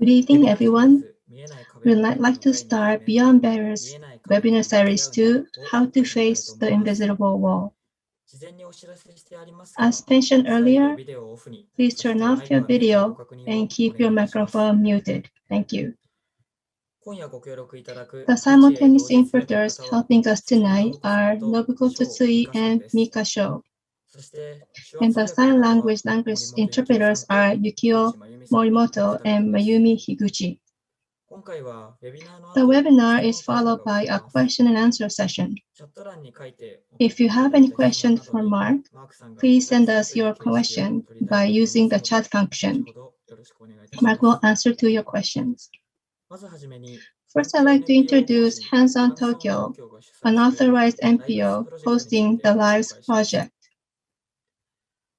Good evening, everyone. We'd like to start Beyond Barriers webinar series 2, How to Face the Invisible Wall. As mentioned earlier, please turn off your video and keep your microphone muted. Thank you. The simultaneous interpreters helping us tonight are Nobuko Tsutsui and Mika Sho. And the sign language interpreters are Yukio Morimoto and Mayumi Higuchi. The webinar is followed by a question and answer session. If you have any questions for Mark, please send us your question by using the chat function. Mark will answer to your questions. First, I'd like to introduce Hands on Tokyo, an authorized NPO hosting the LIVES project.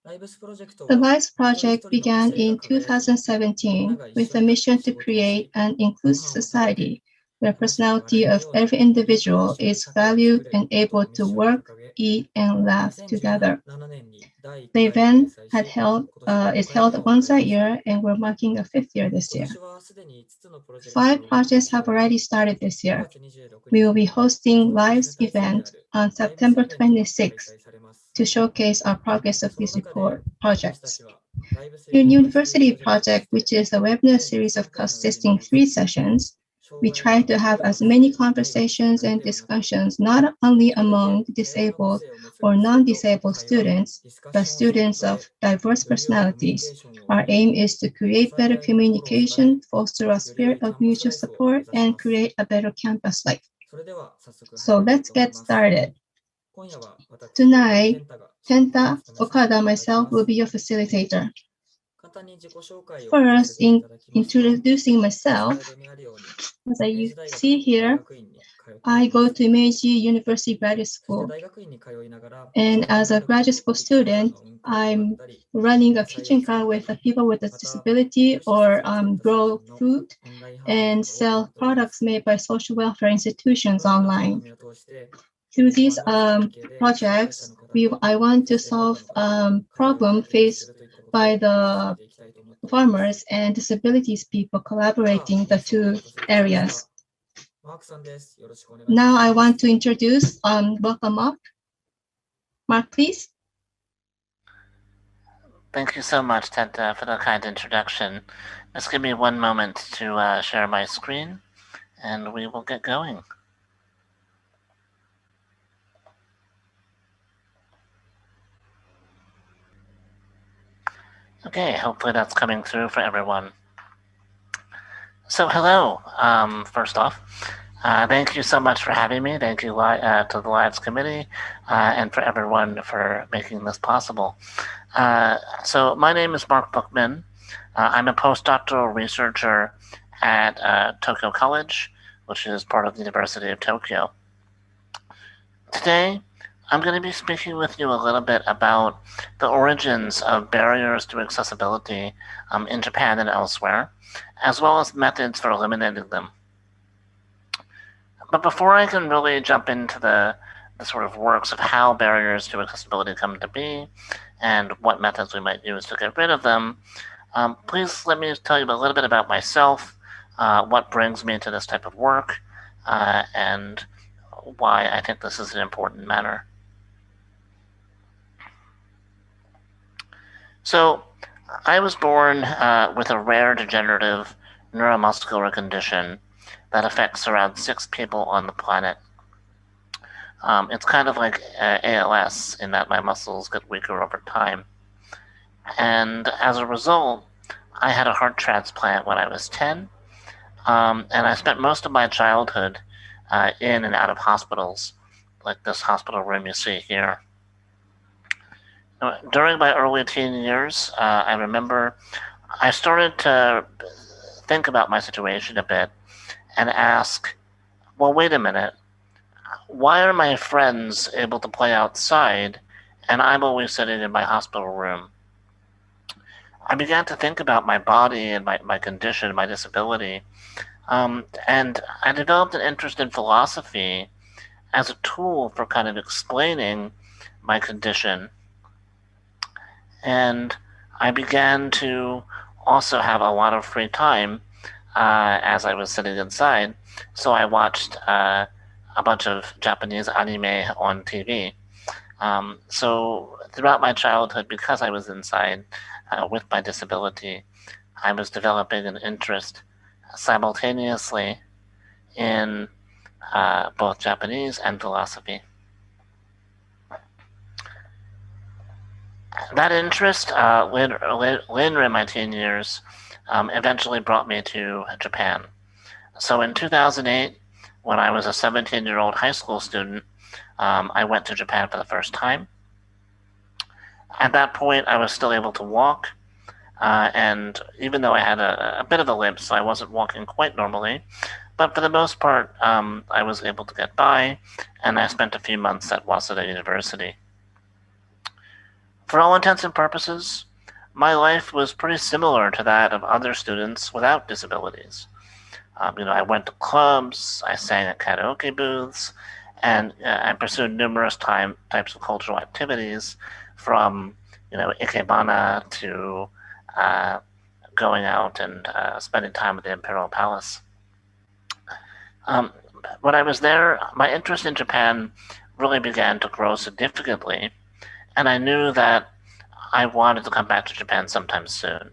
The LIVES project began in 2017 with a mission to create an inclusive society where personality of every individual is valued and able to work, eat, and laugh together. The event is held once a year, and we're marking a 5th year this year. 5 projects have already started this year. We will be hosting LIVES event on September 26th to showcase our progress of these projects. In University Project, which is a webinar series of consisting 3 sessions, we try to have as many conversations and discussions not only among disabled or non-disabled students, but students of diverse personalities. Our aim is to create better communication, foster a spirit of mutual support, and create a better campus life. So let's get started. Tonight, Kenta, Okada, and myself will be your facilitator. First, in introducing myself, as you see here, I go to Meiji University Graduate School. And as a graduate school student, I'm running a kitchen car with people with a disability or grow food and sell products made by social welfare institutions online. Through these projects, I want to solve problems faced by the farmers and disabilities people collaborating the 2 areas. Now I want to introduce welcome Mark. Mark, please. Thank you so much, Tenta, for the kind introduction. Just give me 1 moment to share my screen, and we will get going. Okay, hopefully that's coming through for everyone. So hello, first off. Thank you so much for having me. Thank you to the LIVES committee and for everyone for making this possible. So my name is Mark Bookman. I'm a postdoctoral researcher at Tokyo College, which is part of the University of Tokyo. Today, I'm going to be speaking with you a little bit about the origins of barriers to accessibility in Japan and elsewhere, as well as methods for eliminating them. But before I can really jump into the sort of works of how barriers to accessibility come to be and what methods we might use to get rid of them, please let me tell you a little bit about myself, what brings me to this type of work, and why I think this is an important matter. So, I was born with a rare degenerative neuromuscular condition that affects around 6 people on the planet. It's kind of like ALS in that my muscles get weaker over time. And as a result, I had a heart transplant when I was 10, and I spent most of my childhood in and out of hospitals, like this hospital room you see here. During my early teen years, I remember I started to think about my situation a bit and ask, well, wait a minute, why are my friends able to play outside and I'm always sitting in my hospital room? I began to think about my body and my condition, my disability, and I developed an interest in philosophy as a tool for kind of explaining my condition. And I began to also have a lot of free time as I was sitting inside. So I watched a bunch of Japanese anime on TV. So throughout my childhood, because I was inside with my disability, I was developing an interest simultaneously in both Japanese and philosophy. That interest, later in my teen years, eventually brought me to Japan. So in 2008, when I was a 17-year-old high school student, I went to Japan for the first time. At that point, I was still able to walk, and even though I had a bit of a limp, so I wasn't walking quite normally, but for the most part, I was able to get by, and I spent a few months at Waseda University. For all intents and purposes, my life was pretty similar to that of other students without disabilities. I went to clubs, I sang at karaoke booths, and I pursued numerous types of cultural activities, from ikebana to going out and spending time at the Imperial Palace. When I was there, my interest in Japan really began to grow significantly, and I knew that I wanted to come back to Japan sometime soon.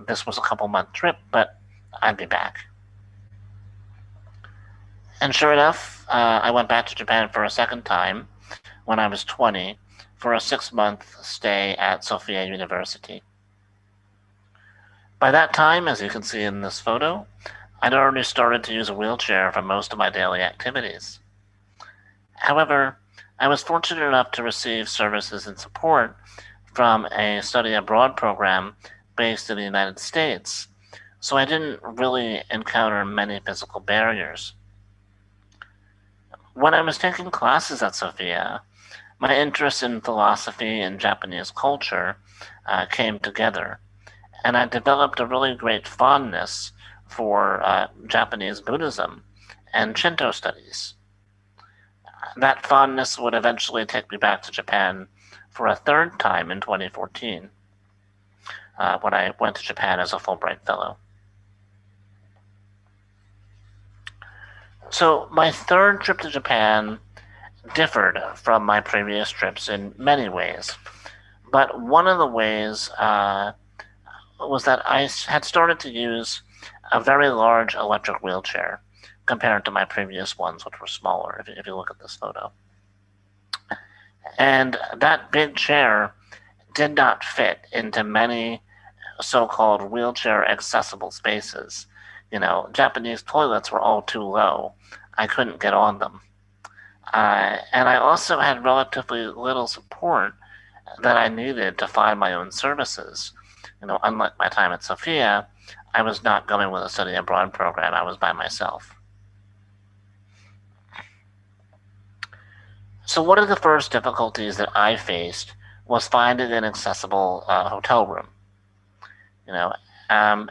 This was a couple-month trip, but I'd be back. And sure enough, I went back to Japan for a second time when I was 20 for a 6-month stay at Sophia University. By that time, as you can see in this photo, I'd already started to use a wheelchair for most of my daily activities. However, I was fortunate enough to receive services and support from a study abroad program based in the United States, so I didn't really encounter many physical barriers. When I was taking classes at Sophia, my interest in philosophy and Japanese culture came together, and I developed a really great fondness for Japanese Buddhism and Shinto studies. That fondness would eventually take me back to Japan for a third time in 2014, when I went to Japan as a Fulbright Fellow. So my third trip to Japan differed from my previous trips in many ways, but one of the ways was that I had started to use a very large electric wheelchair compared to my previous ones, which were smaller, if you look at this photo. And that big chair did not fit into many so-called wheelchair accessible spaces. Japanese toilets were all too low. I couldn't get on them. And I also had relatively little support that I needed to find my own services. Unlike my time at Sophia, I was not going with a study abroad program. I was by myself. So one of the first difficulties that I faced was finding an accessible hotel room. At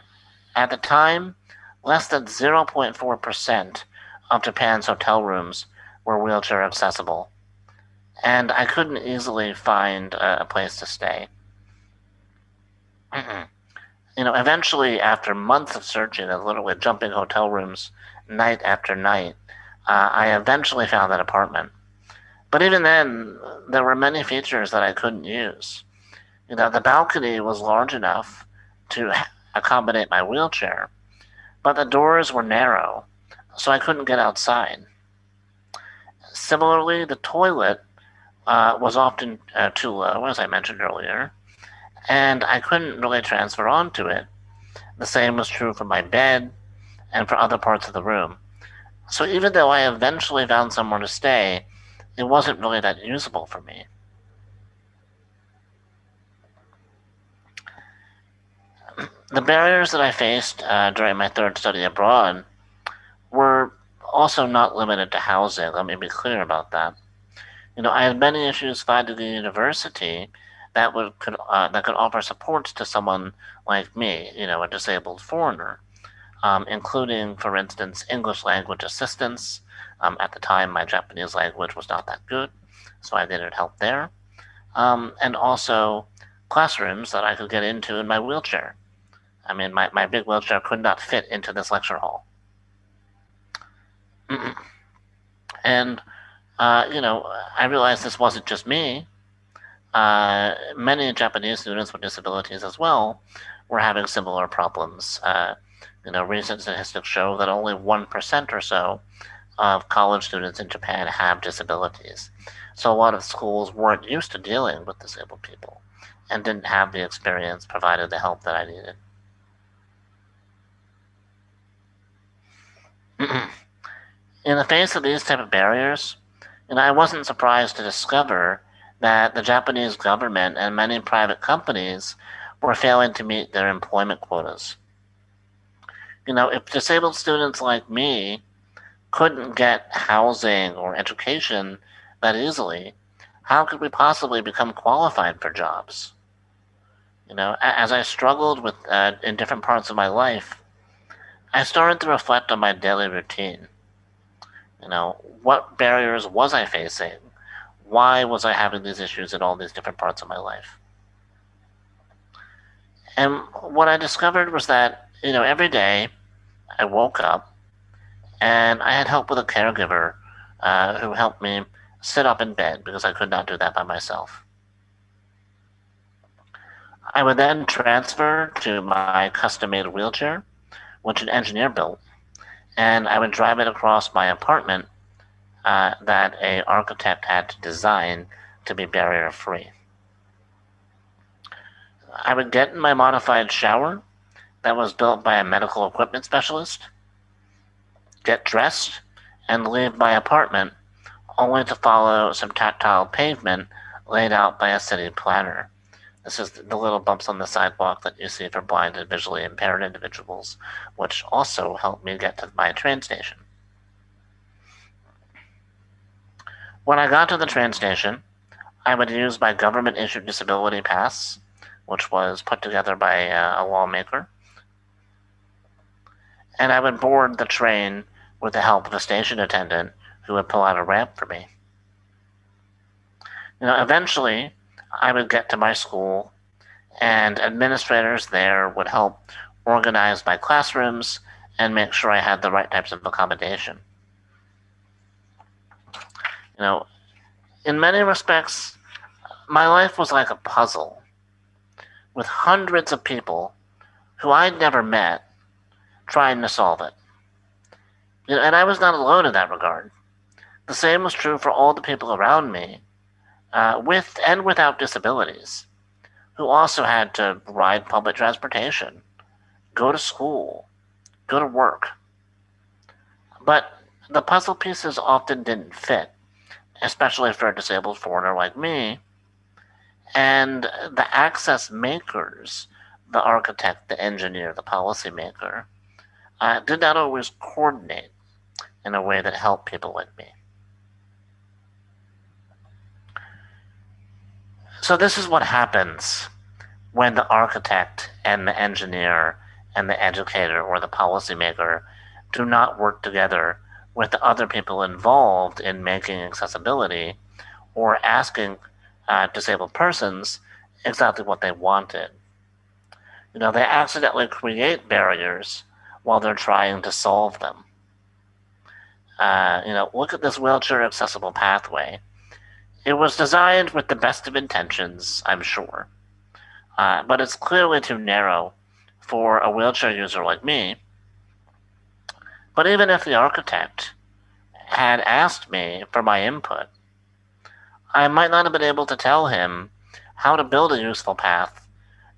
the time, less than 0.4% of Japan's hotel rooms were wheelchair accessible, and I couldn't easily find a place to stay. Eventually, after months of searching and literally jumping hotel rooms night after night, I eventually found an apartment. But even then, there were many features that I couldn't use. The balcony was large enough to accommodate my wheelchair, but the doors were narrow, so I couldn't get outside. Similarly, the toilet was often too low, as I mentioned earlier, and I couldn't really transfer onto it. The same was true for my bed and for other parts of the room. So even though I eventually found somewhere to stay, it wasn't really that usable for me. The barriers that I faced during my third study abroad were also not limited to housing. Let me be clear about that. I had many issues finding a university that could offer supports to someone like me, a disabled foreigner, including, for instance, English language assistance. At the time, my Japanese language was not that good, so I needed help there. And also classrooms that I could get into in my wheelchair. I mean, my big wheelchair could not fit into this lecture hall. And, I realized this wasn't just me. Many Japanese students with disabilities as well were having similar problems. Recent statistics show that only 1% or so of college students in Japan have disabilities. So a lot of schools weren't used to dealing with disabled people and didn't have the experience provided the help that I needed. In the face of these type of barriers, I wasn't surprised to discover that the Japanese government and many private companies were failing to meet their employment quotas. If disabled students like me couldn't get housing or education that easily, how could we possibly become qualified for jobs? As I struggled with in different parts of my life, I started to reflect on my daily routine. What barriers was I facing? Why was I having these issues in all these different parts of my life? And what I discovered was that, every day I woke up and I had help with a caregiver who helped me sit up in bed because I could not do that by myself. I would then transfer to my custom-made wheelchair, which an engineer built, and I would drive it across my apartment that an architect had to design to be barrier-free. I would get in my modified shower that was built by a medical equipment specialist, get dressed, and leave my apartment only to follow some tactile pavement laid out by a city planner. This is the little bumps on the sidewalk that you see for blind and visually impaired individuals, which also helped me get to my train station. When I got to the train station, I would use my government-issued disability pass, which was put together by a lawmaker, and I would board the train with the help of a station attendant who would pull out a ramp for me. Eventually, I would get to my school, and administrators there would help organize my classrooms and make sure I had the right types of accommodation. In many respects, my life was like a puzzle with hundreds of people who I'd never met trying to solve it. And I was not alone in that regard. The same was true for all the people around me, with and without disabilities, who also had to ride public transportation, go to school, go to work. But the puzzle pieces often didn't fit, especially for a disabled foreigner like me, and the access makers, the architect, the engineer, the policymaker, did not always coordinate in a way that helped people like me. So this is what happens when the architect and the engineer and the educator or the policymaker do not work together with the other people involved in making accessibility or asking disabled persons exactly what they wanted. They accidentally create barriers while they're trying to solve them. Look at this wheelchair accessible pathway. It was designed with the best of intentions, I'm sure, but it's clearly too narrow for a wheelchair user like me. But even if the architect had asked me for my input, I might not have been able to tell him how to build a useful path,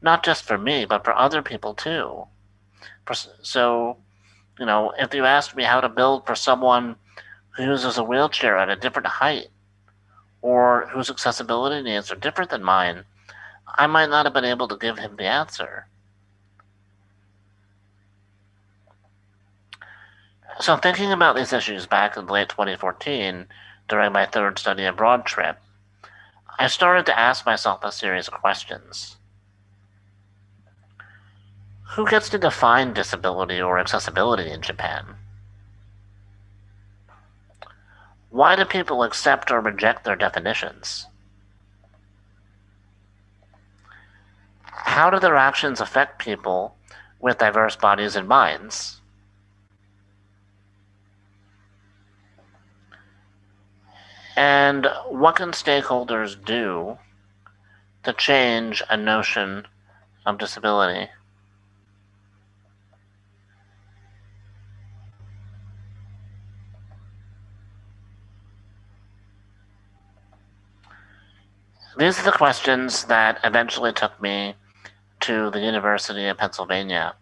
not just for me, but for other people too. So, if you asked me how to build for someone who uses a wheelchair at a different height, or whose accessibility needs are different than mine, I might not have been able to give him the answer. So thinking about these issues back in late 2014, during my third study abroad trip, I started to ask myself a series of questions. Who gets to define disability or accessibility in Japan? Why do people accept or reject their definitions? How do their actions affect people with diverse bodies and minds. And what can stakeholders do to change a notion of disability? These are the questions that eventually took me to the University of Pennsylvania,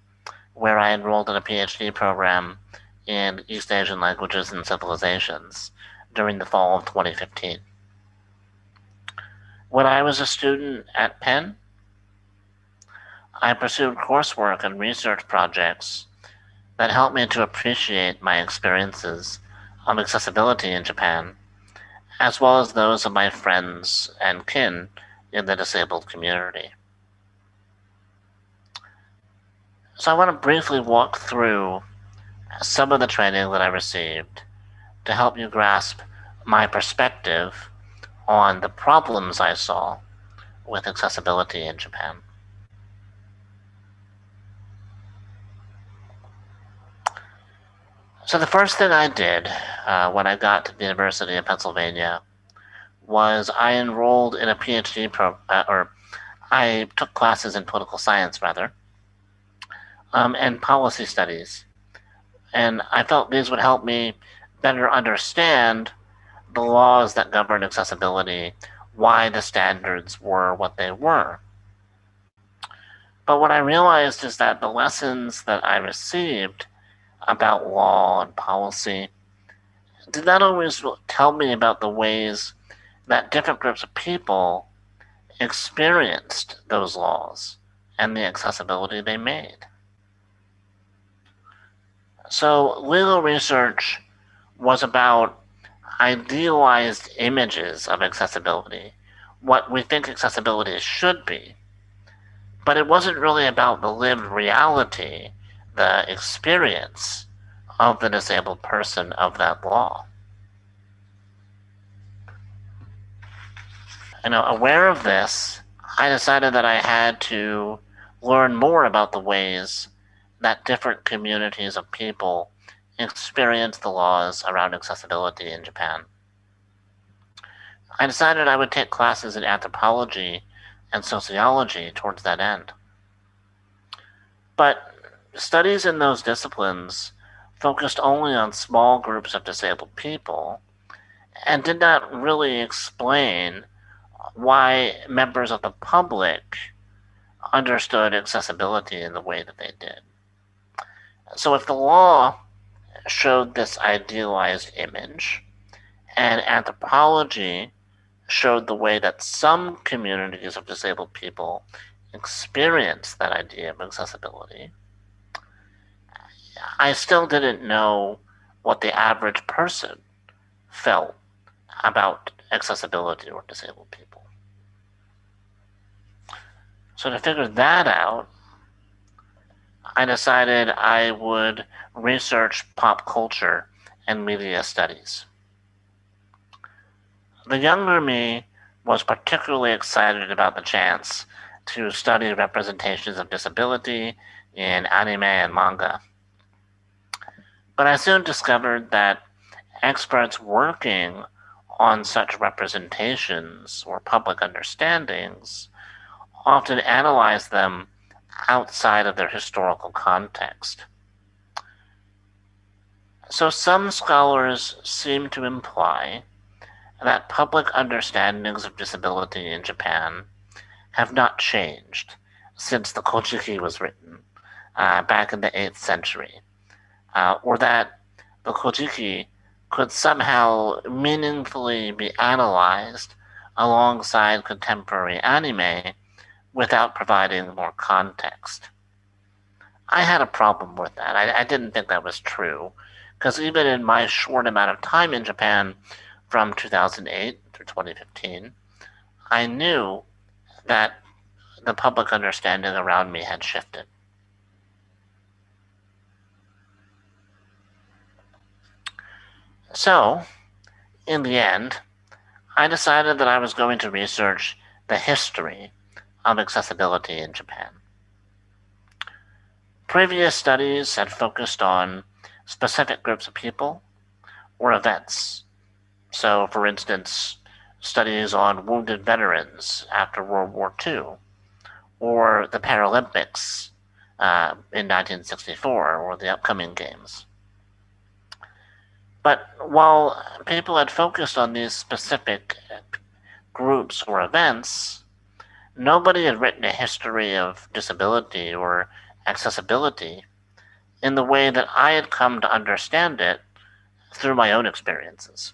where I enrolled in a Ph.D. program in East Asian languages and civilizations during the fall of 2015. When I was a student at Penn, I pursued coursework and research projects that helped me to appreciate my experiences of accessibility in Japan, as well as those of my friends and kin in the disabled community. So I want to briefly walk through some of the training that I received to help you grasp my perspective on the problems I saw with accessibility in Japan. So the first thing I did when I got to the University of Pennsylvania was I enrolled in a PhD or I took classes in political science rather, and policy studies. And I felt these would help me better understand the laws that govern accessibility, why the standards were what they were. But what I realized is that the lessons that I received about law and policy did not always tell me about the ways that different groups of people experienced those laws and the accessibility they made. So legal research was about idealized images of accessibility, what we think accessibility should be. But it wasn't really about the lived reality, the experience of the disabled person of that law. Aware of this, I decided that I had to learn more about the ways that different communities of people experience the laws around accessibility in Japan. I decided I would take classes in anthropology and sociology towards that end. But studies in those disciplines focused only on small groups of disabled people and did not really explain why members of the public understood accessibility in the way that they did. So if the law showed this idealized image, and anthropology showed the way that some communities of disabled people experience that idea of accessibility, I still didn't know what the average person felt about accessibility or disabled people. So to figure that out, I decided I would research pop culture and media studies. The younger me was particularly excited about the chance to study representations of disability in anime and manga. But I soon discovered that experts working on such representations or public understandings often analyze them outside of their historical context. So some scholars seem to imply that public understandings of disability in Japan have not changed since the Kojiki was written back in the 8th century, or that the Kojiki could somehow meaningfully be analyzed alongside contemporary anime without providing more context. I had a problem with that. I didn't think that was true, because even in my short amount of time in Japan, from 2008 through 2015, I knew that the public understanding around me had shifted. So, in the end, I decided that I was going to research the history of accessibility in Japan. Previous studies had focused on specific groups of people or events. So, for instance, studies on wounded veterans after World War II, or the Paralympics in 1964, or the upcoming games. But while people had focused on these specific groups or events, nobody had written a history of disability or accessibility in the way that I had come to understand it through my own experiences.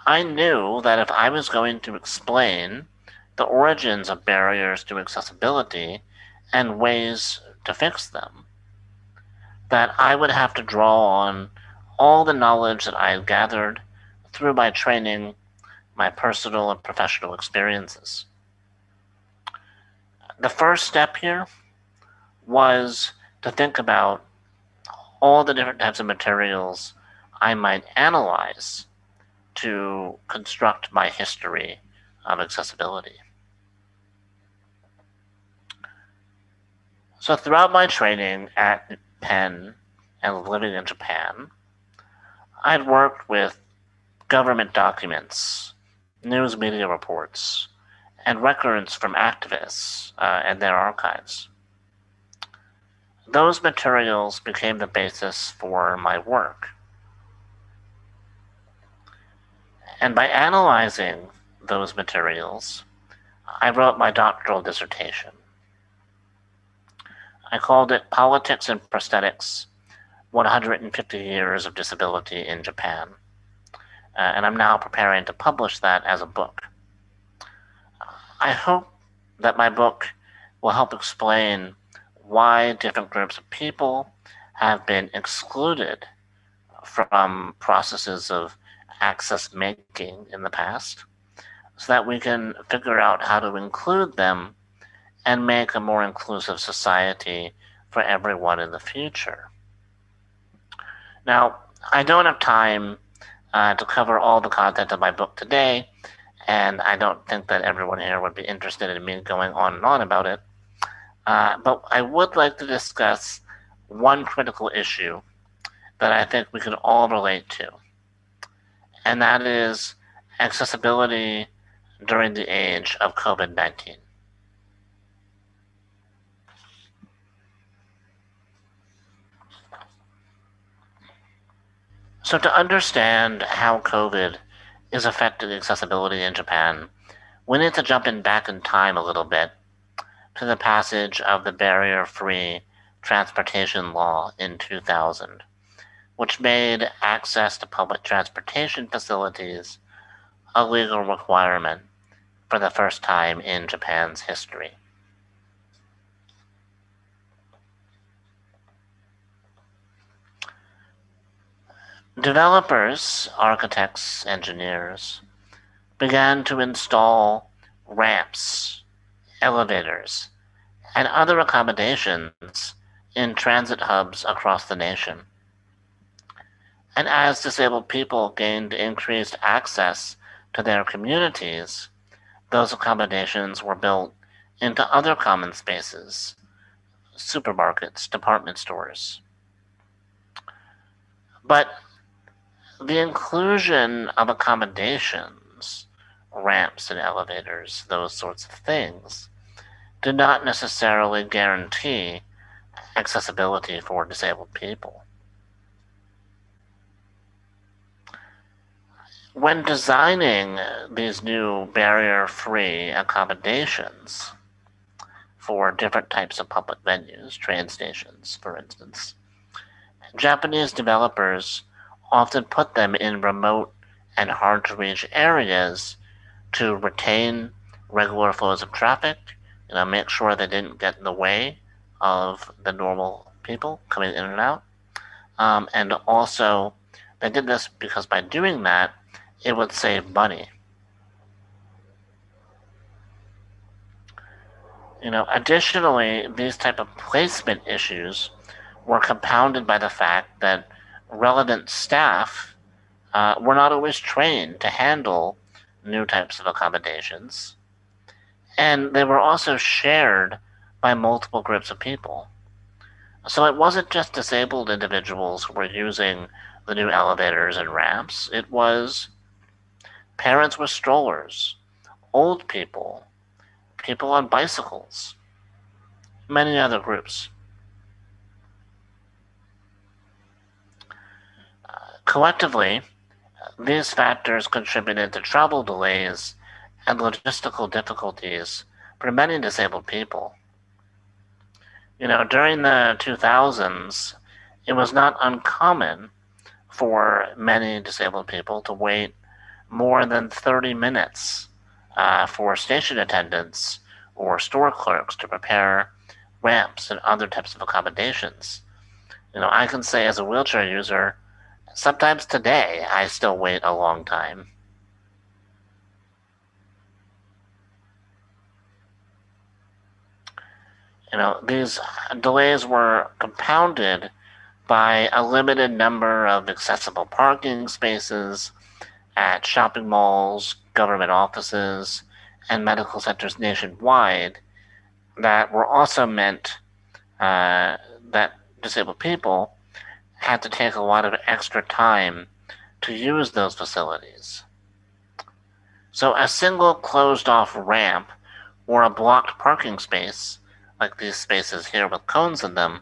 I knew that if I was going to explain the origins of barriers to accessibility and ways to fix them, that I would have to draw on all the knowledge that I had gathered through my training, my personal and professional experiences. The first step here was to think about all the different types of materials I might analyze to construct my history of accessibility. So throughout my training at Penn and living in Japan, I'd worked with government documents, news media reports, and records from activists and their archives. Those materials became the basis for my work. And by analyzing those materials, I wrote my doctoral dissertation. I called it Politics and Prosthetics, 150 Years of Disability in Japan. And I'm now preparing to publish that as a book. I hope that my book will help explain why different groups of people have been excluded from processes of access making in the past, so that we can figure out how to include them and make a more inclusive society for everyone in the future. Now, I don't have time to cover all the content of my book today, and I don't think that everyone here would be interested in me going on and on about it. But I would like to discuss one critical issue that I think we can all relate to, and that is accessibility during the age of COVID-19. So to understand how COVID is affecting accessibility in Japan, we need to jump back in time a little bit to the passage of the barrier-free transportation law in 2000, which made access to public transportation facilities a legal requirement for the first time in Japan's history. Developers, architects, engineers began to install ramps, elevators, and other accommodations in transit hubs across the nation. And as disabled people gained increased access to their communities, those accommodations were built into other common spaces, supermarkets, department stores. But the inclusion of accommodations, ramps and elevators, those sorts of things, did not necessarily guarantee accessibility for disabled people. When designing these new barrier-free accommodations for different types of public venues, train stations, for instance, Japanese developers often put them in remote and hard-to-reach areas to retain regular flows of traffic, make sure they didn't get in the way of the normal people coming in and out. And also, they did this because by doing that, it would save money. Additionally, these type of placement issues were compounded by the fact that relevant staff were not always trained to handle new types of accommodations, and they were also shared by multiple groups of people. So it wasn't just disabled individuals who were using the new elevators and ramps. It was parents with strollers, old people, people on bicycles, many other groups. Collectively, these factors contributed to travel delays and logistical difficulties for many disabled people. During the 2000s, it was not uncommon for many disabled people to wait more than 30 minutes for station attendants or store clerks to prepare ramps and other types of accommodations. I can say as a wheelchair user, sometimes today I still wait a long time. These delays were compounded by a limited number of accessible parking spaces at shopping malls, government offices, and medical centers nationwide that were also meant that disabled people had to take a lot of extra time to use those facilities. So a single closed-off ramp or a blocked parking space, like these spaces here with cones in them,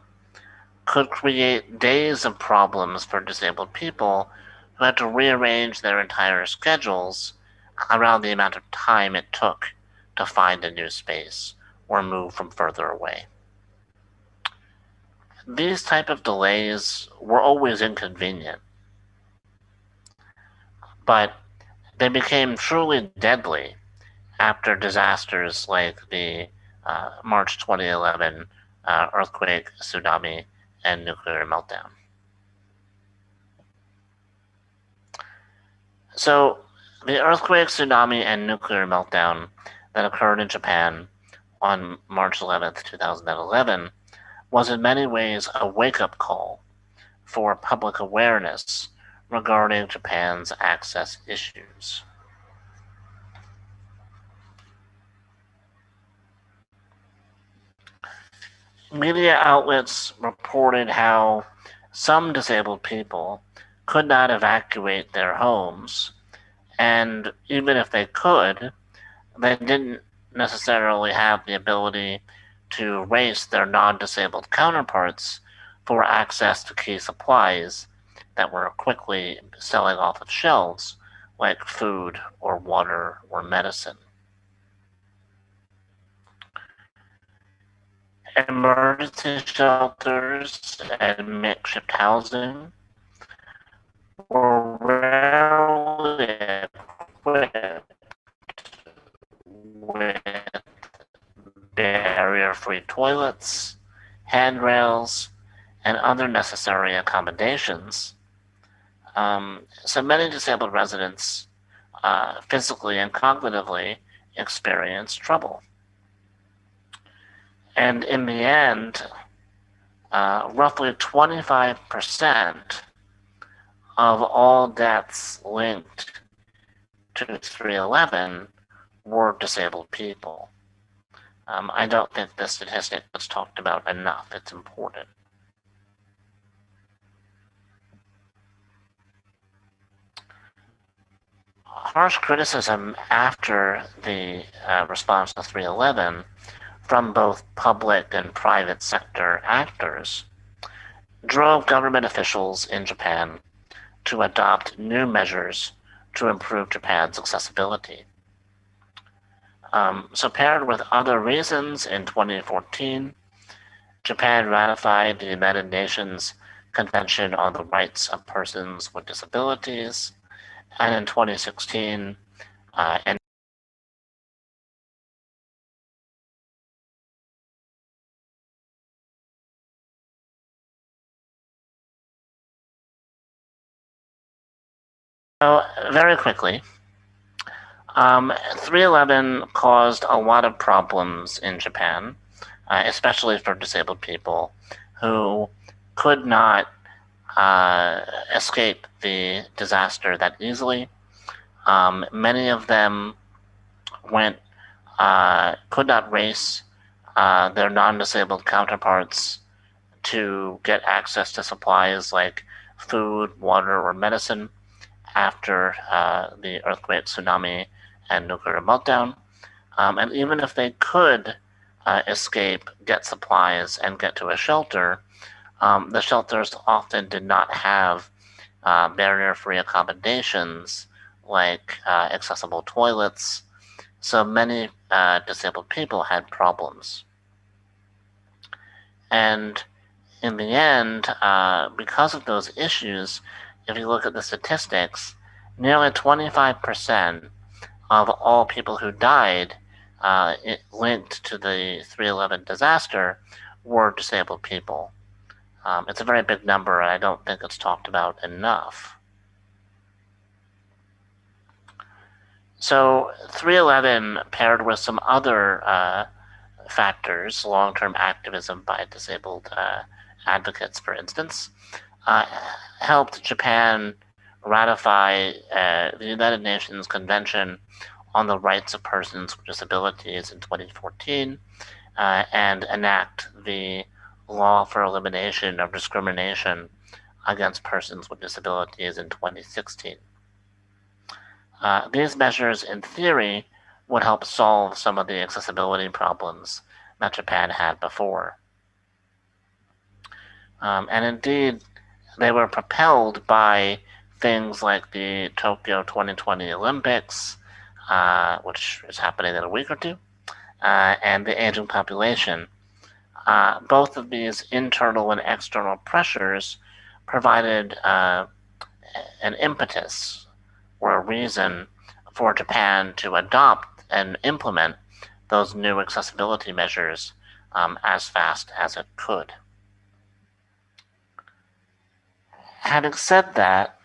could create days of problems for disabled people who had to rearrange their entire schedules around the amount of time it took to find a new space or move from further away. These type of delays were always inconvenient, but they became truly deadly after disasters like the March 2011 earthquake, tsunami, and nuclear meltdown. So, the earthquake, tsunami, and nuclear meltdown that occurred in Japan on March 11th, 2011, was in many ways a wake-up call for public awareness regarding Japan's access issues. Media outlets reported how some disabled people could not evacuate their homes, and even if they could, they didn't necessarily have the ability to race their non-disabled counterparts for access to key supplies that were quickly selling off of shelves, like food or water or medicine. Emergency shelters and makeshift housing were rarely equipped with barrier-free toilets, handrails, and other necessary accommodations. So many disabled residents physically and cognitively experience trouble. And in the end, roughly 25% of all deaths linked to 311 were disabled people. I don't think this statistic was talked about enough. It's important. Harsh criticism after the response to 311 from both public and private sector actors drove government officials in Japan to adopt new measures to improve Japan's accessibility. So paired with other reasons, in 2014, Japan ratified the United Nations Convention on the Rights of Persons with Disabilities, and in 2016, and so very quickly, 311 caused a lot of problems in Japan, especially for disabled people who could not escape the disaster that easily. Many of them could not race their non-disabled counterparts to get access to supplies like food, water, or medicine after the earthquake, tsunami, and nuclear meltdown. And even if they could escape, get supplies, and get to a shelter, the shelters often did not have barrier-free accommodations like accessible toilets, so many disabled people had problems. And in the end, because of those issues, if you look at the statistics, nearly 25% of all people who died linked to the 3/11 disaster were disabled people. It's a very big number, and I don't think it's talked about enough. So 3/11 paired with some other factors, long-term activism by disabled advocates, for instance, helped Japan ratify the United Nations Convention on the Rights of Persons with Disabilities in 2014 and enact the Law for Elimination of Discrimination against Persons with Disabilities in 2016. These measures, in theory, would help solve some of the accessibility problems that Japan had before. And indeed, they were propelled by things like the Tokyo 2020 Olympics, which is happening in a week or two, and the aging population. Both of these internal and external pressures provided an impetus or a reason for Japan to adopt and implement those new accessibility measures as fast as it could. Having said that,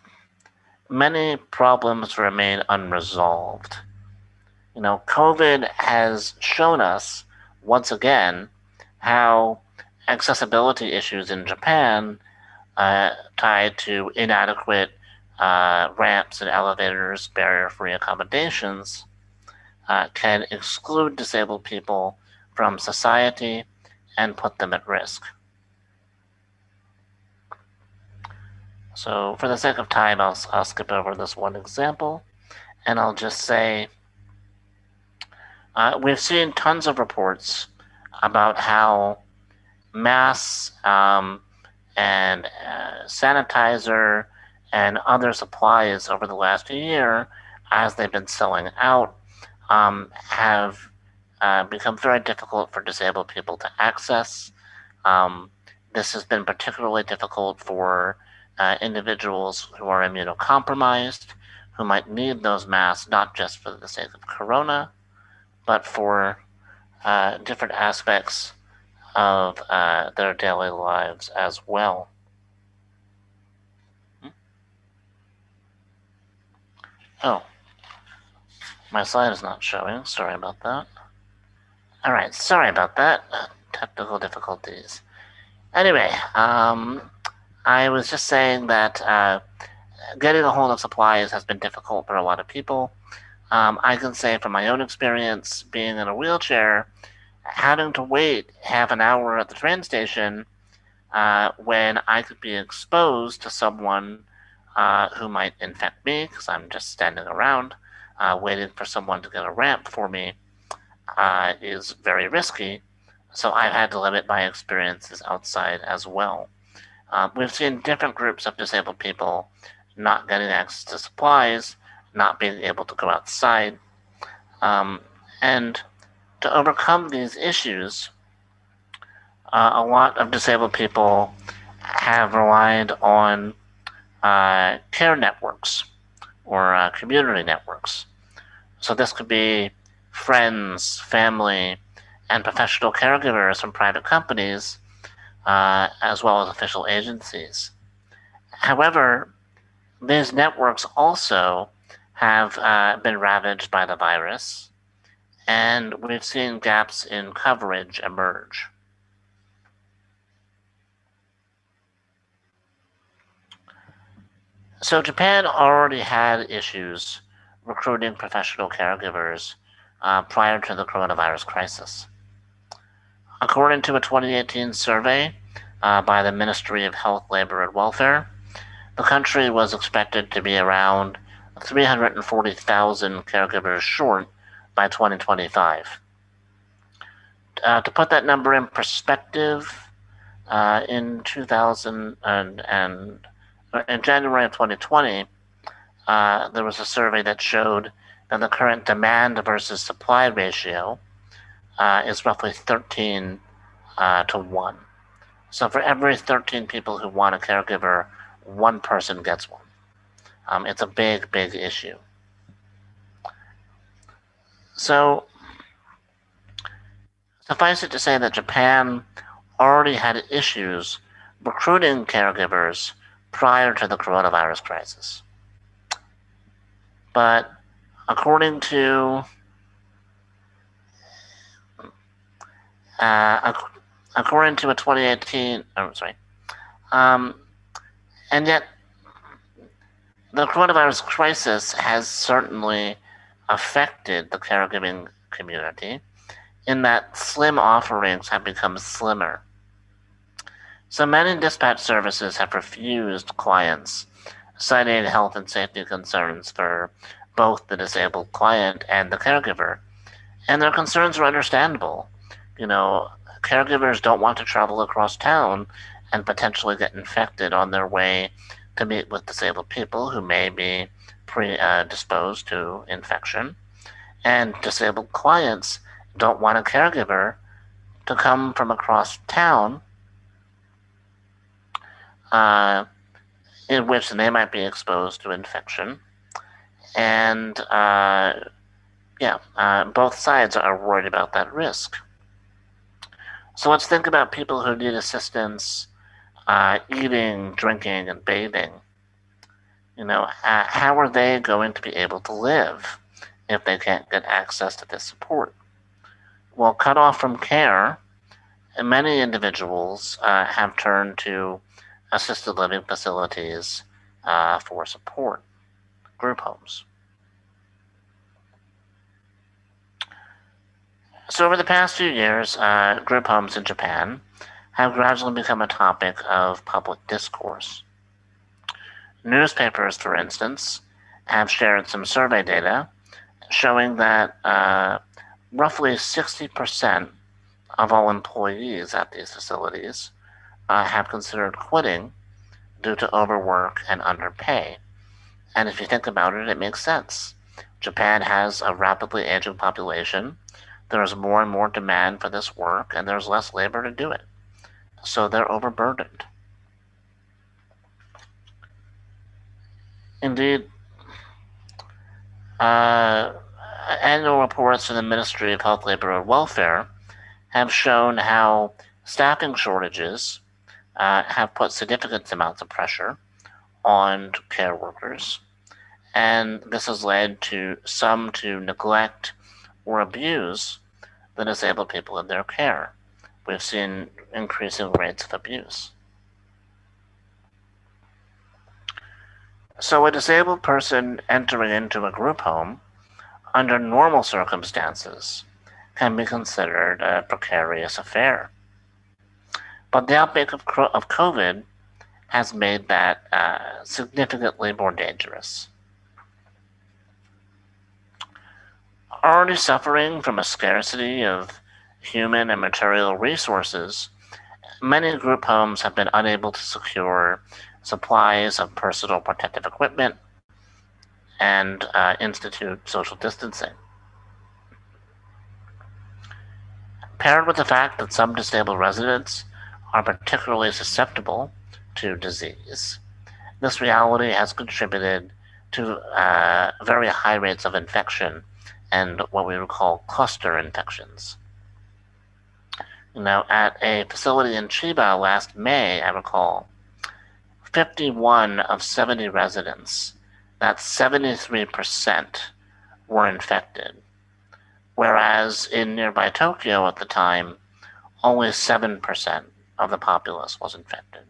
many problems remain unresolved. COVID has shown us once again how accessibility issues in Japan tied to inadequate ramps and elevators, barrier-free accommodations, can exclude disabled people from society and put them at risk. So for the sake of time, I'll skip over this one example, and I'll just say we've seen tons of reports about how masks and sanitizer and other supplies over the last year, as they've been selling out, have become very difficult for disabled people to access. This has been particularly difficult for individuals who are immunocompromised, who might need those masks not just for the sake of corona, but for different aspects of their daily lives as well. Oh, my slide is not showing. Sorry about that. All right, sorry about that. Technical difficulties. Anyway, I was just saying that getting a hold of supplies has been difficult for a lot of people. I can say from my own experience, being in a wheelchair, having to wait half an hour at the train station when I could be exposed to someone who might infect me because I'm just standing around waiting for someone to get a ramp for me is very risky. So I've had to limit my experiences outside as well. We've seen different groups of disabled people not getting access to supplies, not being able to go outside. And to overcome these issues, a lot of disabled people have relied on care networks or community networks. So this could be friends, family, and professional caregivers from private companies, as well as official agencies. However, these networks also have been ravaged by the virus, and we've seen gaps in coverage emerge. So Japan already had issues recruiting professional caregivers prior to the coronavirus crisis. According to a 2018 survey by the Ministry of Health, Labor, and Welfare, the country was expected to be around 340,000 caregivers short by 2025. To put that number in perspective, in 2000 and in January of 2020, there was a survey that showed that the current demand versus supply ratio is roughly 13 to 1. So for every 13 people who want a caregiver, one person gets one. It's a big, big issue. So suffice it to say that Japan already had issues recruiting caregivers prior to the coronavirus crisis. But according to a 2018, and yet the coronavirus crisis has certainly affected the caregiving community in that slim offerings have become slimmer. So many dispatch services have refused clients, citing health and safety concerns for both the disabled client and the caregiver. And their concerns are understandable. Caregivers don't want to travel across town and potentially get infected on their way to meet with disabled people who may be predisposed to infection. And disabled clients don't want a caregiver to come from across town in which they might be exposed to infection. And both sides are worried about that risk. So let's think about people who need assistance eating, drinking, and bathing. How are they going to be able to live if they can't get access to this support? Well, cut off from care, many individuals have turned to assisted living facilities for support, group homes. So over the past few years, group homes in Japan have gradually become a topic of public discourse. Newspapers, for instance, have shared some survey data showing that roughly 60% of all employees at these facilities have considered quitting due to overwork and underpay. And if you think about it, it makes sense. Japan has a rapidly aging population. There's more and more demand for this work, and there's less labor to do it. So they're overburdened. Indeed, annual reports from the Ministry of Health, Labor, and Welfare have shown how staffing shortages have put significant amounts of pressure on care workers, and this has led to some to neglect or abuse the disabled people in their care. We've seen increasing rates of abuse. So a disabled person entering into a group home under normal circumstances can be considered a precarious affair. But the outbreak of COVID has made that significantly more dangerous. Already suffering from a scarcity of human and material resources, many group homes have been unable to secure supplies of personal protective equipment and institute social distancing. Paired with the fact that some disabled residents are particularly susceptible to disease, this reality has contributed to very high rates of infection and what we would call cluster infections. At a facility in Chiba last May, I recall, 51 of 70 residents, that's 73%, were infected. Whereas in nearby Tokyo at the time, only 7% of the populace was infected.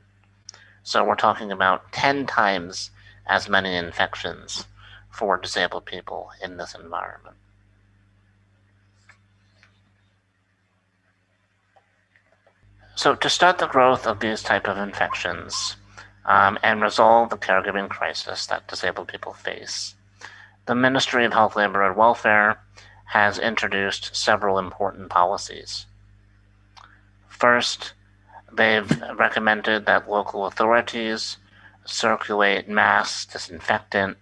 So we're talking about 10 times as many infections for disabled people in this environment. So to start the growth of these type of infections and resolve the caregiving crisis that disabled people face, the Ministry of Health, Labor, and Welfare has introduced several important policies. First, they've recommended that local authorities circulate masks, disinfectant,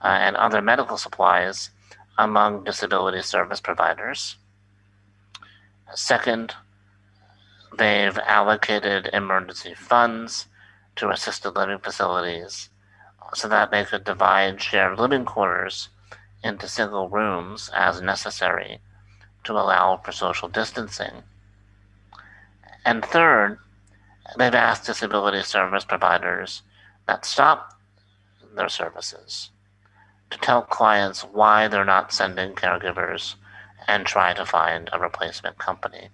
and other medical supplies among disability service providers. Second, they've allocated emergency funds to assisted living facilities so that they could divide shared living quarters into single rooms as necessary to allow for social distancing. And third, they've asked disability service providers that stop their services to tell clients why they're not sending caregivers and try to find a replacement company.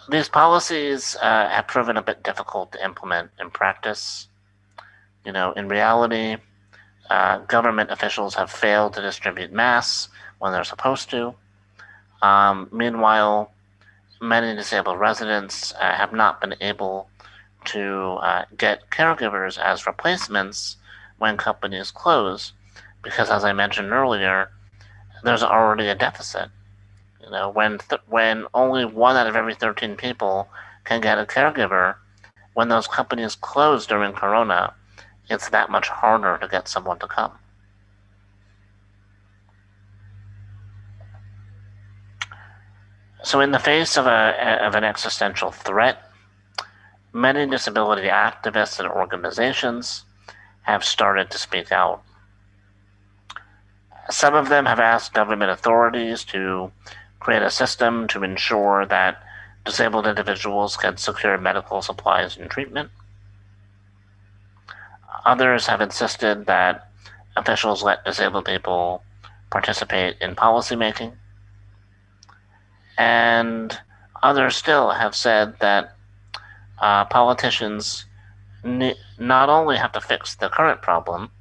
These policies have proven a bit difficult to implement in practice. In reality, government officials have failed to distribute masks when they're supposed to. Meanwhile, many disabled residents have not been able to get caregivers as replacements when companies close because, as I mentioned earlier, there's already a deficit. When only 1 out of every 13 people can get a caregiver, when those companies close during Corona, it's that much harder to get someone to come. So in the face of an existential threat, many disability activists and organizations have started to speak out. Some of them have asked government authorities to create a system to ensure that disabled individuals can secure medical supplies and treatment. Others have insisted that officials let disabled people participate in policymaking. And others still have said that politicians not only have to fix the current problem,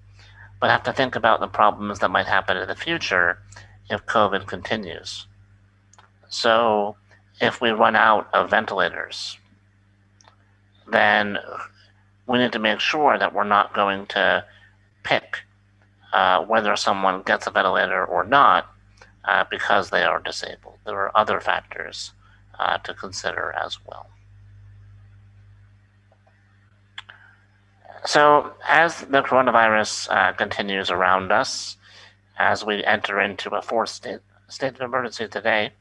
but have to think about the problems that might happen in the future if COVID continues. So if we run out of ventilators, then we need to make sure that we're not going to pick whether someone gets a ventilator or not because they are disabled. There are other factors to consider as well. So as the coronavirus continues around us, as we enter into a fourth state of emergency today,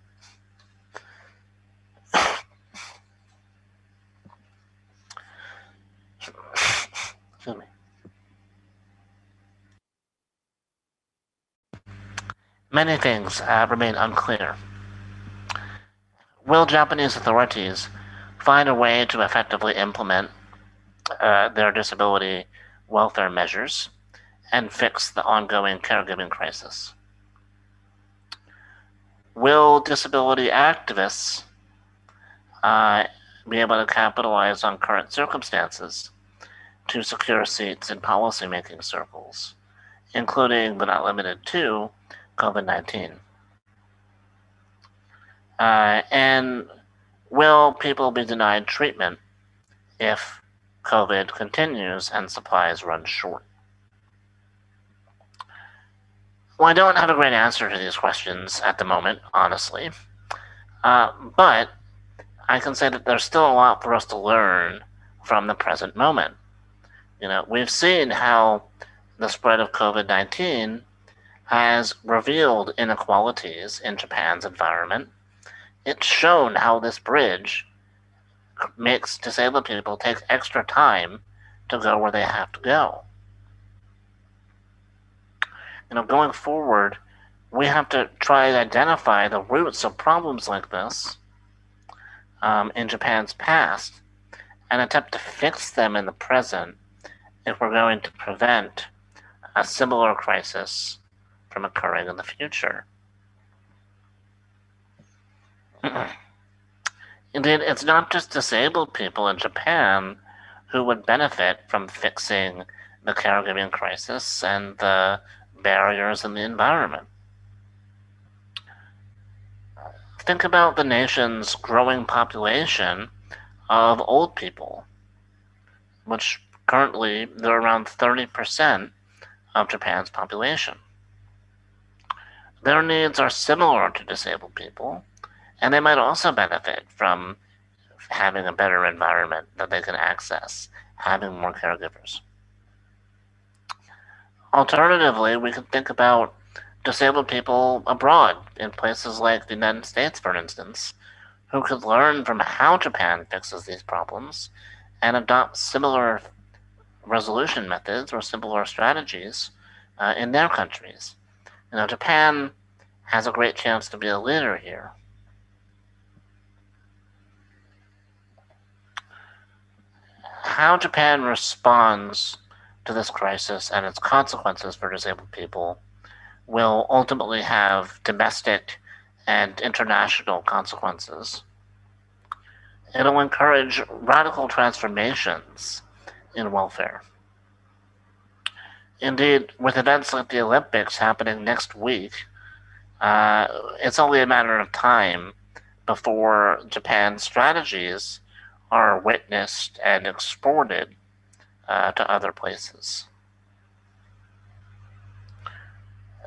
excuse me, many things remain unclear. Will Japanese authorities find a way to effectively implement their disability welfare measures and fix the ongoing caregiving crisis? Will disability activists be able to capitalize on current circumstances to secure seats in policymaking circles, including but not limited to COVID-19? And will people be denied treatment if COVID continues and supplies run short? Well, I don't have a great answer to these questions at the moment, honestly. But I can say that there's still a lot for us to learn from the present moment. We've seen how the spread of COVID-19 has revealed inequalities in Japan's environment. It's shown how this bridge makes disabled people take extra time to go where they have to go. Going forward, we have to try to identify the roots of problems like this in Japan's past and attempt to fix them in the present if we're going to prevent a similar crisis from occurring in the future. Indeed, it's not just disabled people in Japan who would benefit from fixing the caregiving crisis and the barriers in the environment. think about the nation's growing population of old people, which currently they're around 30% of Japan's population. Their needs are similar to disabled people, and they might also benefit from having a better environment that they can access, having more caregivers. Alternatively, we could think about disabled people abroad, in places like the United States, for instance, who could learn from how Japan fixes these problems and adopt similar resolution methods or similar strategies in their countries. Japan has a great chance to be a leader here. How Japan responds to this crisis and its consequences for disabled people will ultimately have domestic and international consequences. It'll encourage radical transformations in welfare. Indeed, with events like the Olympics happening next week, it's only a matter of time before Japan's strategies are witnessed and exported to other places.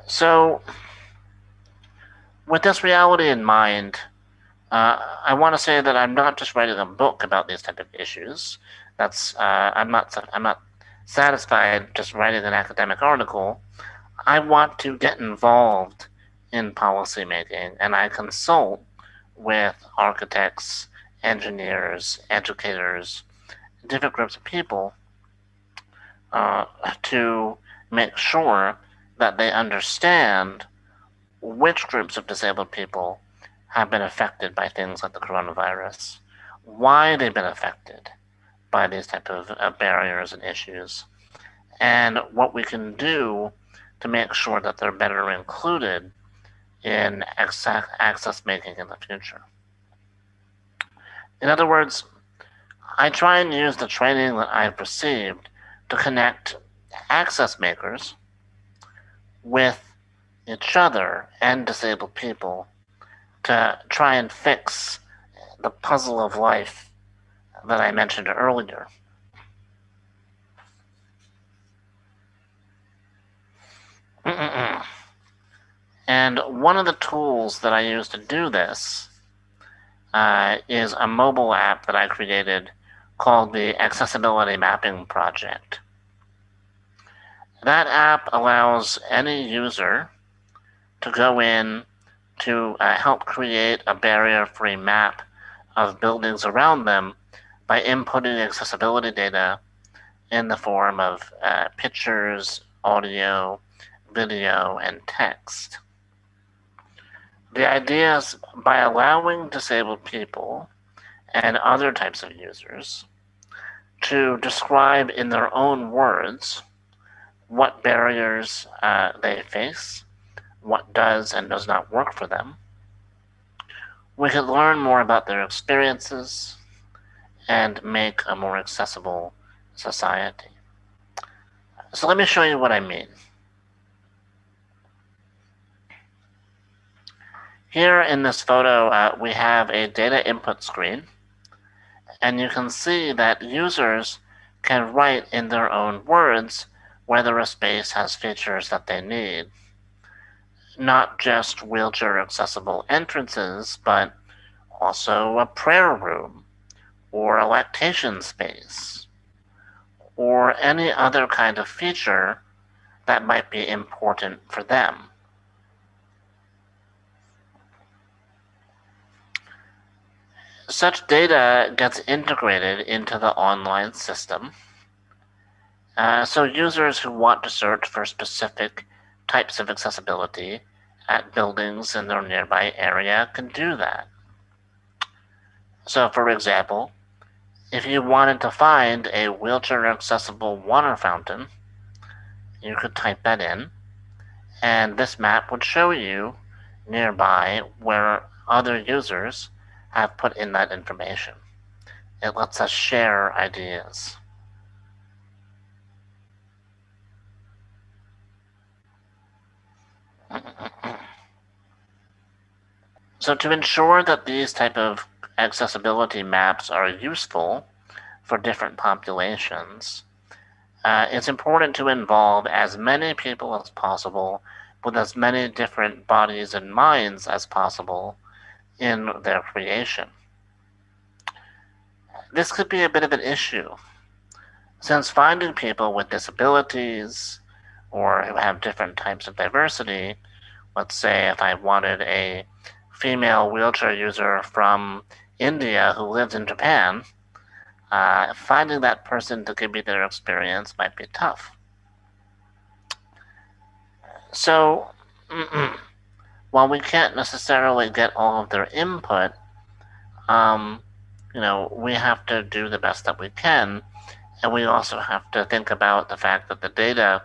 So, with this reality in mind, I want to say that I'm not just writing a book about these type of issues. I'm not satisfied just writing an academic article. I want to get involved in policymaking, and I consult with architects, engineers, educators, different groups of people to make sure that they understand which groups of disabled people have been affected by things like the coronavirus, why they've been affected by these type of barriers and issues, and what we can do to make sure that they're better included in access making in the future. In other words, I try and use the training that I've received to connect access makers with each other and disabled people to try and fix the puzzle of life that I mentioned earlier. And one of the tools that I use to do this is a mobile app that I created called the Accessibility Mapping Project. That app allows any user to go in to help create a barrier-free map of buildings around them by inputting accessibility data in the form of pictures, audio, video, and text. The idea is by allowing disabled people and other types of users to describe in their own words what barriers they face, what does and does not work for them, we can learn more about their experiences and make a more accessible society. So let me show you what I mean. Here in this photo, we have a data input screen, and you can see that users can write in their own words whether a space has features that they need. Not just wheelchair accessible entrances, but also a prayer room, or a lactation space, or any other kind of feature that might be important for them. Such data gets integrated into the online system, so users who want to search for specific types of accessibility at buildings in their nearby area can do that. So, for example, if you wanted to find a wheelchair-accessible water fountain, you could type that in, and this map would show you nearby where other users have put in that information. It lets us share ideas. So to ensure that these type of accessibility maps are useful for different populations, it's important to involve as many people as possible with as many different bodies and minds as possible in their creation. This could be a bit of an issue, since finding people with disabilities or who have different types of diversity, let's say if I wanted a female wheelchair user from India who lives in Japan, finding that person to give me their experience might be tough. So, while we can't necessarily get all of their input, we have to do the best that we can, and we also have to think about the fact that the data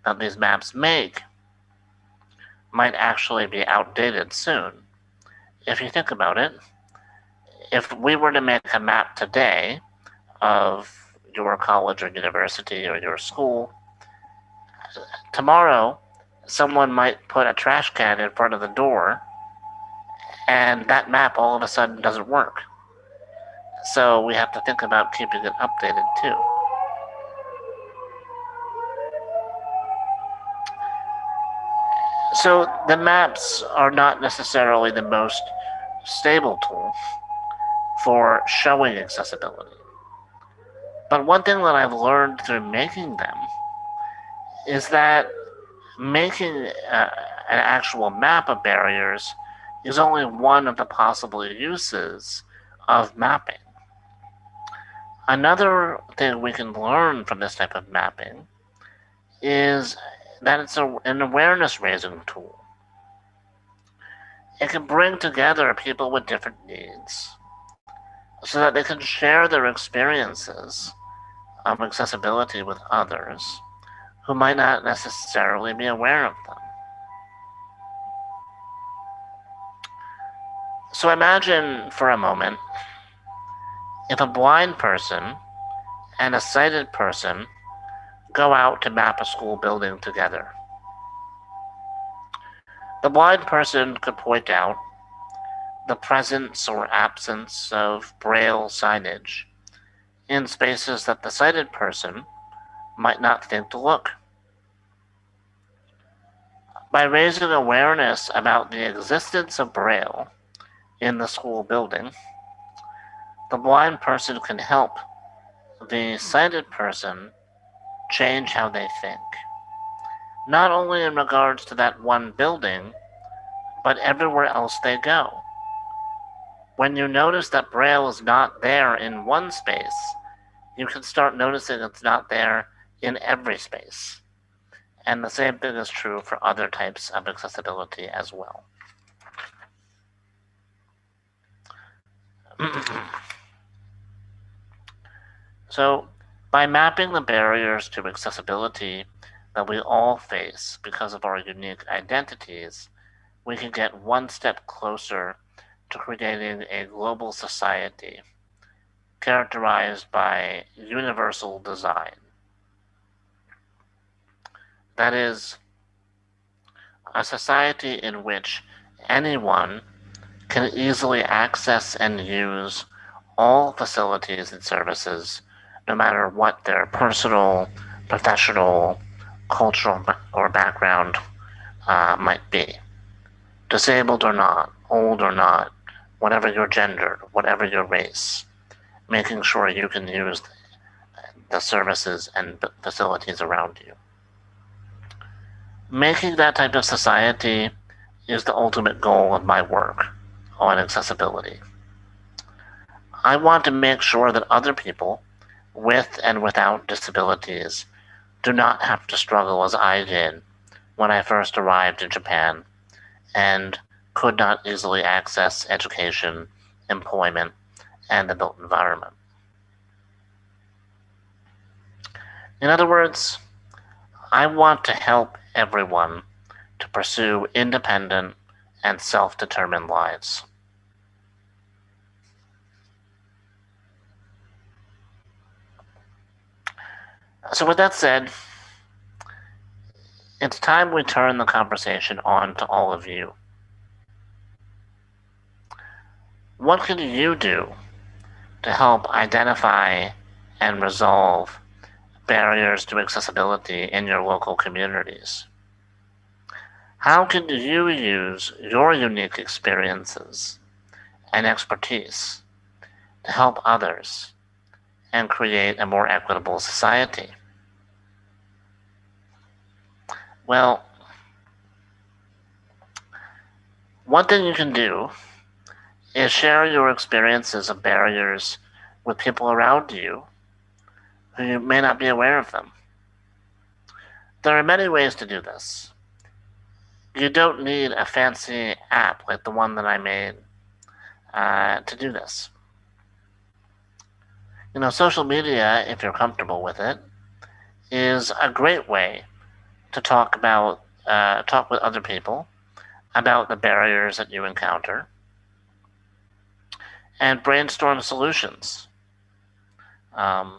that these maps make might actually be outdated soon. If you think about it, if we were to make a map today of your college or university or your school, tomorrow someone might put a trash can in front of the door and that map all of a sudden doesn't work. So we have to think about keeping it updated too. So the maps are not necessarily the most stable tool for showing accessibility. But one thing that I've learned through making them is that making an actual map of barriers is only one of the possible uses of mapping. Another thing we can learn from this type of mapping is that it's an awareness raising tool. It can bring together people with different needs so that they can share their experiences of accessibility with others who might not necessarily be aware of them. So imagine for a moment if a blind person and a sighted person go out to map a school building together. The blind person could point out the presence or absence of braille signage in spaces that the sighted person might not think to look. By raising awareness about the existence of braille in the school building, the blind person can help the sighted person change how they think, not only in regards to that one building, but everywhere else they go. When you notice that braille is not there in one space, you can start noticing it's not there in every space. And the same thing is true for other types of accessibility as well. So, by mapping the barriers to accessibility that we all face because of our unique identities, we can get one step closer to creating a global society characterized by universal design. That is, a society in which anyone can easily access and use all facilities and services, no matter what their personal, professional, cultural, or background might be. Disabled or not, old or not, whatever your gender, whatever your race, making sure you can use the services and facilities around you. Making that type of society is the ultimate goal of my work on accessibility. I want to make sure that other people with and without disabilities do not have to struggle as I did when I first arrived in Japan and could not easily access education, employment, and the built environment. In other words, I want to help everyone to pursue independent and self-determined lives. So with that said, it's time we turn the conversation on to all of you. What can you do to help identify and resolve barriers to accessibility in your local communities? How can you use your unique experiences and expertise to help others and create a more equitable society? Well, one thing you can do is share your experiences of barriers with people around you who may not be aware of them. There are many ways to do this. You don't need a fancy app like the one that I made to do this. Social media, if you're comfortable with it, is a great way to talk with other people about the barriers that you encounter and brainstorm solutions. Of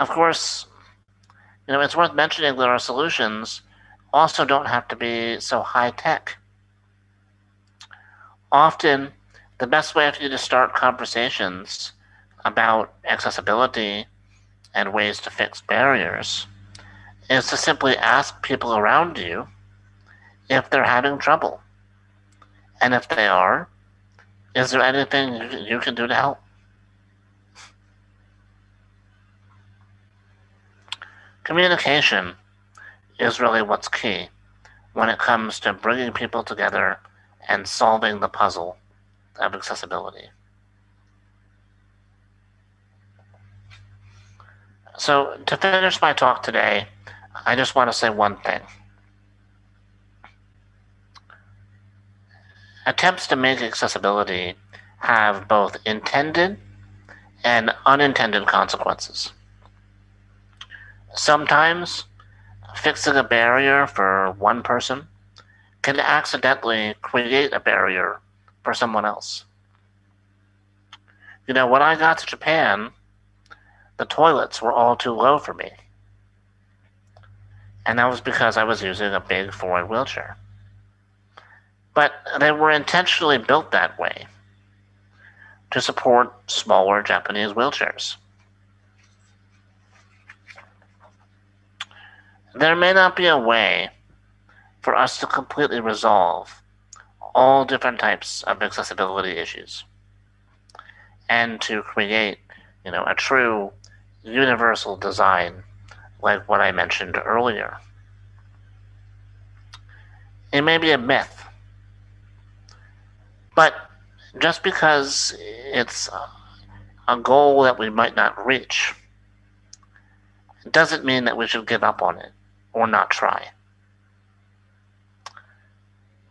course, it's worth mentioning that our solutions also don't have to be so high tech. Often, the best way for you to start conversations about accessibility and ways to fix barriers is to simply ask people around you if they're having trouble. And if they are, is there anything you can do to help? Communication is really what's key when it comes to bringing people together and solving the puzzle of accessibility. So, to finish my talk today, I just want to say one thing. Attempts to make accessibility have both intended and unintended consequences. Sometimes, fixing a barrier for one person can accidentally create a barrier for someone else. When I got to Japan, the toilets were all too low for me. And that was because I was using a big foreign wheelchair. But they were intentionally built that way to support smaller Japanese wheelchairs. There may not be a way for us to completely resolve all different types of accessibility issues and to create, a true universal design like what I mentioned earlier. It may be a myth, but just because it's a goal that we might not reach doesn't mean that we should give up on it or not try.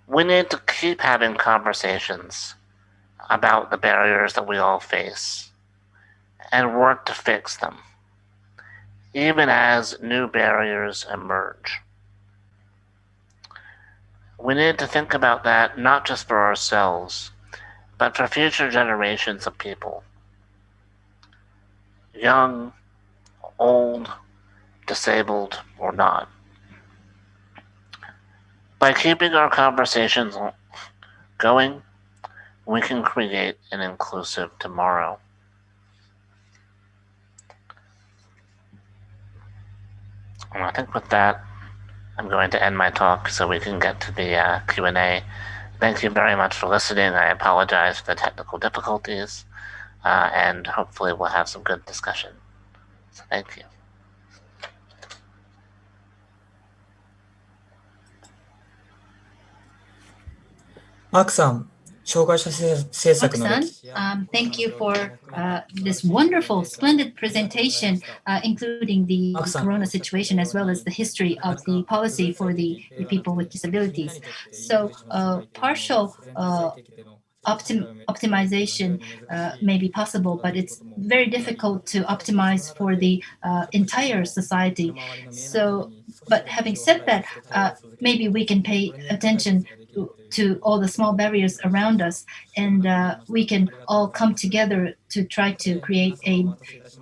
We need to keep having conversations about the barriers that we all face and work to fix them, even as new barriers emerge. We need to think about that not just for ourselves, but for future generations of people. Young, old, disabled, or not. By keeping our conversations going, we can create an inclusive tomorrow. And I think with that, I'm going to end my talk so we can get to the Q&A. Thank you very much for listening. I apologize for the technical difficulties, and hopefully we'll have some good discussion. So thank you. Mark-san, thank you for this wonderful, splendid presentation, including the corona situation as well as the history of the policy for the people with disabilities. So partial optimization may be possible, but it's very difficult to optimize for the entire society. So, but having said that, maybe we can pay attention to to all the small barriers around us, and we can all come together to try to create a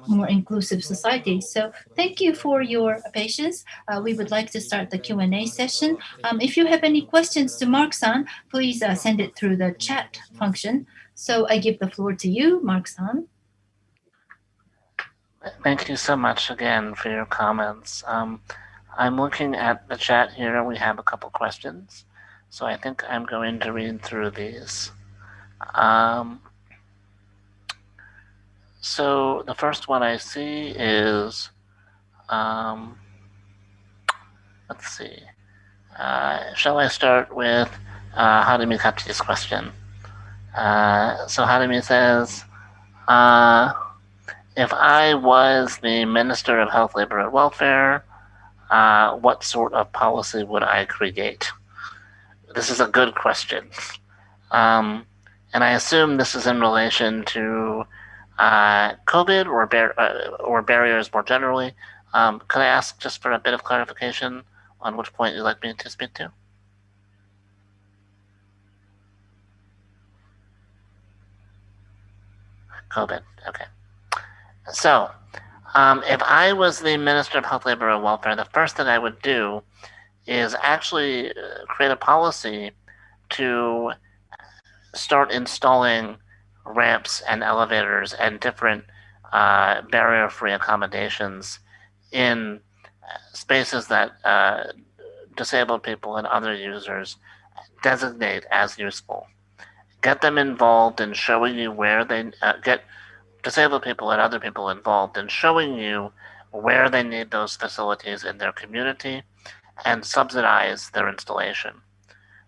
more inclusive society. So thank you for your patience. We would like to start the Q&A session. If you have any questions to Mark-san, please send it through the chat function. So I give the floor to you, Mark-san. Thank you so much again for your comments. I'm looking at the chat here. We have a couple questions. So I think I'm going to read through these. So the first one I see is, let's see. Shall I start with Harumi Kachi's question? So Harumi says, if I was the Minister of Health, Labor, and Welfare, what sort of policy would I create? This is a good question. And I assume this is in relation to COVID or barriers more generally. Could I ask just for a bit of clarification on which point you'd like me to speak to? COVID, okay. So, if I was the Minister of Health, Labor, and Welfare, the first thing I would do is actually create a policy to start installing ramps and elevators and different barrier-free accommodations in spaces that disabled people and other users designate as useful. Get them involved in showing you where they get disabled people and other people involved in showing you where they need those facilities in their community and subsidize their installation.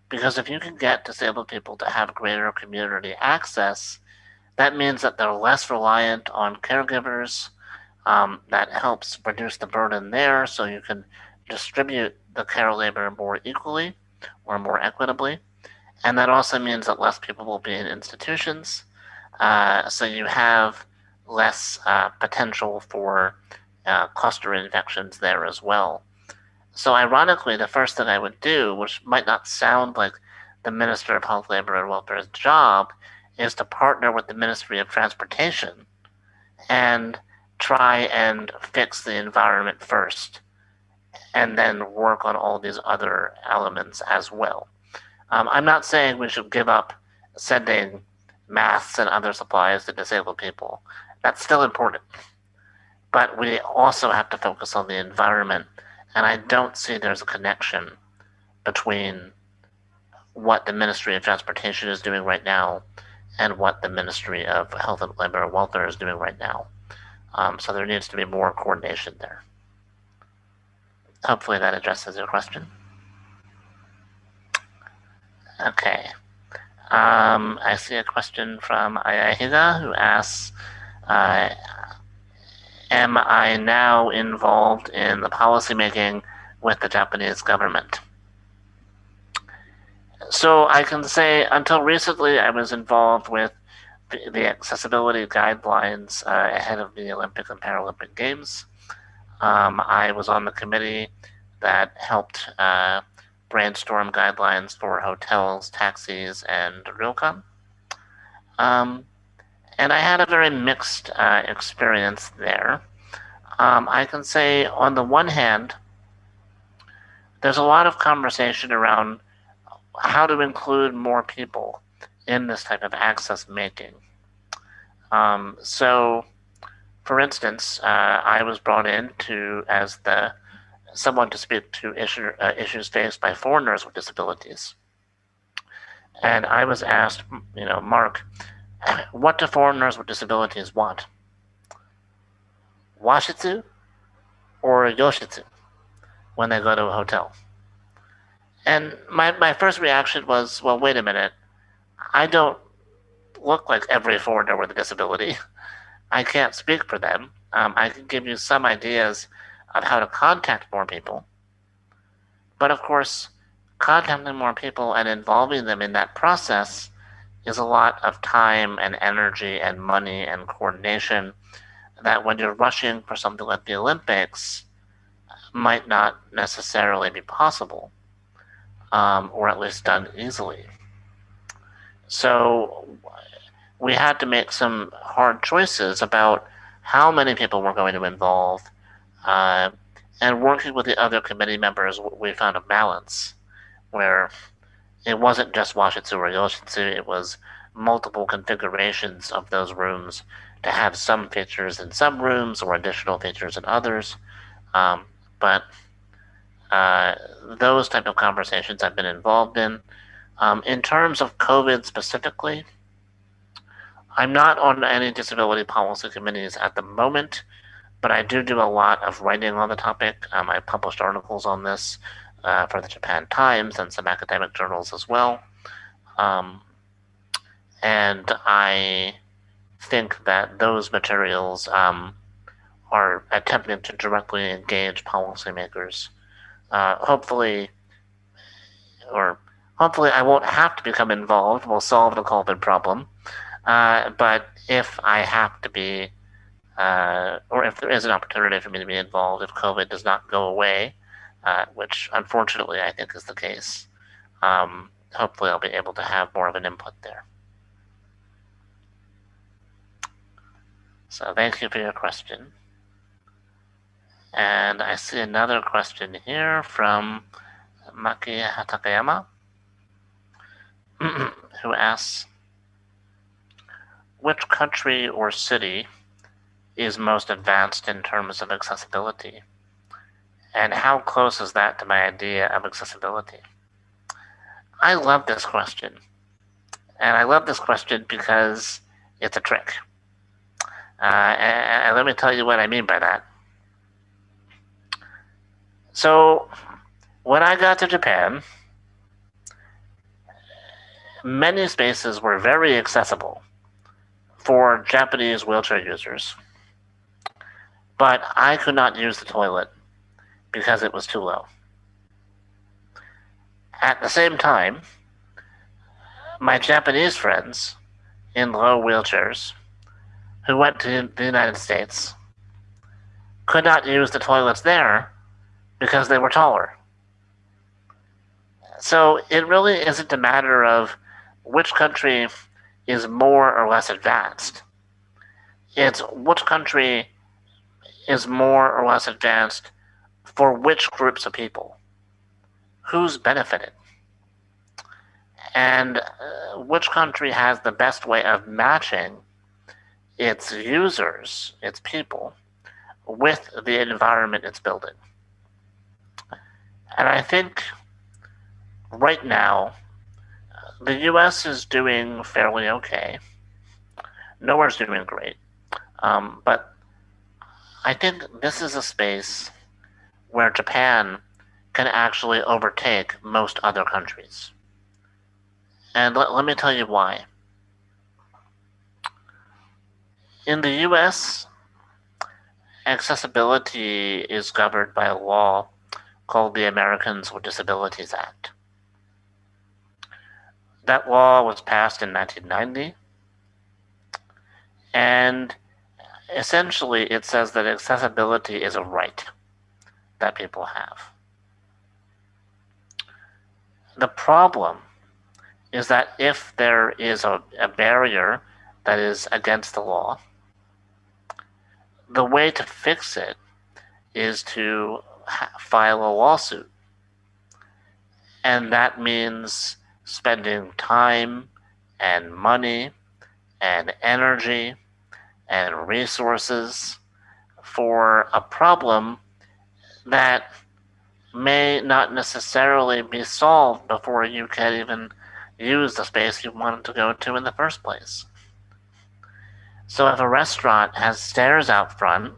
Because if you can get disabled people to have greater community access, that means that they're less reliant on caregivers. That helps reduce the burden there, so you can distribute the care labor more equally or more equitably. And that also means that less people will be in institutions, so you have less potential for cluster infections there as well. So ironically, the first thing I would do, which might not sound like the Minister of Health, Labor, and Welfare's job, is to partner with the Ministry of Transportation and try and fix the environment first, and then work on all these other elements as well. I'm not saying we should give up sending masks and other supplies to disabled people. That's still important. But we also have to focus on the environment, and I don't see there's a connection between what the Ministry of Transportation is doing right now and what the Ministry of Health and Labor and Welfare is doing right now. So there needs to be more coordination there. Hopefully that addresses your question. Okay. I see a question from Ayahiga who asks, am I now involved in the policymaking with the Japanese government? So I can say until recently I was involved with the accessibility guidelines ahead of the Olympic and Paralympic Games. I was on the committee that helped brainstorm guidelines for hotels, taxis, and ryokan. And I had a very mixed experience there. I can say, on the one hand, there's a lot of conversation around how to include more people in this type of access making. So, for instance, I was brought in as someone to speak to issues faced by foreigners with disabilities. And I was asked, Mark, what do foreigners with disabilities want? Washitsu or yoshitsu when they go to a hotel? And my first reaction was, well, wait a minute. I don't look like every foreigner with a disability. I can't speak for them. I can give you some ideas of how to contact more people. But of course, contacting more people and involving them in that process is a lot of time and energy and money and coordination that when you're rushing for something like the Olympics might not necessarily be possible. or at least done easily. So we had to make some hard choices about how many people we're going to involve. And working with the other committee members, we found a balance where it wasn't just Washitsu or Yoshitsu, it was multiple configurations of those rooms to have some features in some rooms or additional features in others. But those type of conversations I've been involved in. In terms of COVID specifically, I'm not on any disability policy committees at the moment, but I do a lot of writing on the topic. I published articles on this for the Japan Times and some academic journals as well. And I think that those materials are attempting to directly engage policymakers. Hopefully I won't have to become involved. We'll solve the COVID problem. But if I have to be, or if there is an opportunity for me to be involved, if COVID does not go away, which unfortunately I think is the case, hopefully I'll be able to have more of an input there. So thank you for your question. And I see another question here from Maki Takayama, who asks, which country or city is most advanced in terms of accessibility? And how close is that to my idea of accessibility? I love this question. And I love this question because it's a trick. And let me tell you what I mean by that. So, when I got to Japan, many spaces were very accessible for Japanese wheelchair users, but I could not use the toilet because it was too low. At the same time, my Japanese friends in low wheelchairs who went to the United States could not use the toilets there because they were taller. So it really isn't a matter of which country is more or less advanced. It's which country is more or less advanced for which groups of people, who's benefited, and which country has the best way of matching its users, its people, with the environment it's building. And I think right now, the US is doing fairly okay. Nowhere's doing great. But I think this is a space where Japan can actually overtake most other countries. And let me tell you why. In the US, accessibility is governed by a law called the Americans with Disabilities Act. That law was passed in 1990, and essentially it says that accessibility is a right that people have. The problem is that if there is a barrier that is against the law, the way to fix it is to file a lawsuit. And that means spending time and money and energy and resources for a problem that may not necessarily be solved before you can even use the space you wanted to go to in the first place. So if a restaurant has stairs out front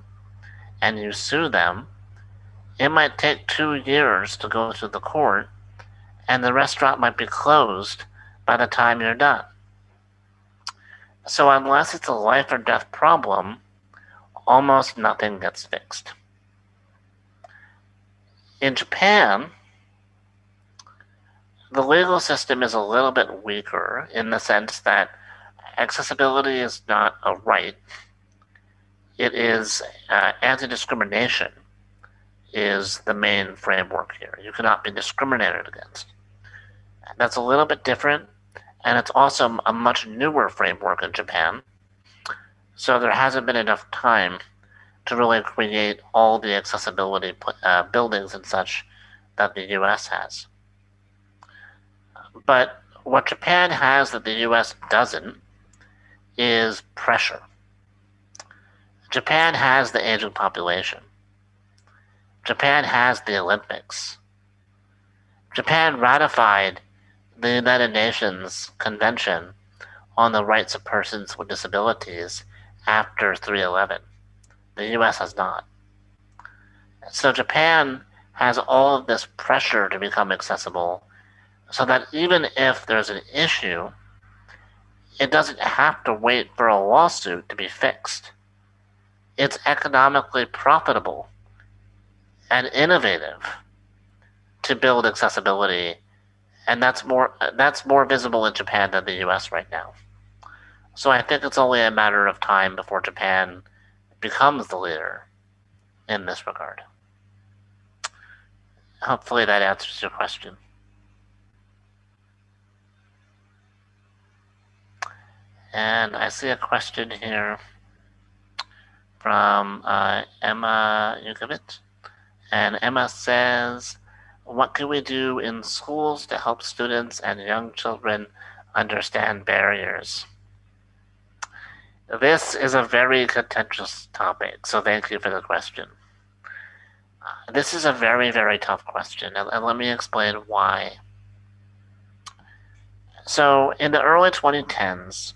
and you sue them, it might take 2 years to go through the court, and the restaurant might be closed by the time you're done. So unless it's a life or death problem, almost nothing gets fixed. In Japan, the legal system is a little bit weaker in the sense that accessibility is not a right. It is anti-discrimination is the main framework here. You cannot be discriminated against. That's a little bit different, and it's also a much newer framework in Japan. So there hasn't been enough time to really create all the accessibility buildings and such that the US has. But what Japan has that the US doesn't is pressure. Japan has the aging population. Japan has the Olympics. Japan ratified the United Nations Convention on the Rights of Persons with Disabilities after 3/11. The US has not. So Japan has all of this pressure to become accessible so that even if there's an issue, it doesn't have to wait for a lawsuit to be fixed. It's economically profitable and innovative to build accessibility, and that's more visible in Japan than the US right now. So I think it's only a matter of time before Japan becomes the leader in this regard. Hopefully that answers your question. And I see a question here from Emma Yukovit. And Emma says, what can we do in schools to help students and young children understand barriers? This is a very contentious topic, so thank you for the question. This is a very, very tough question, and let me explain why. So, in the early 2010s,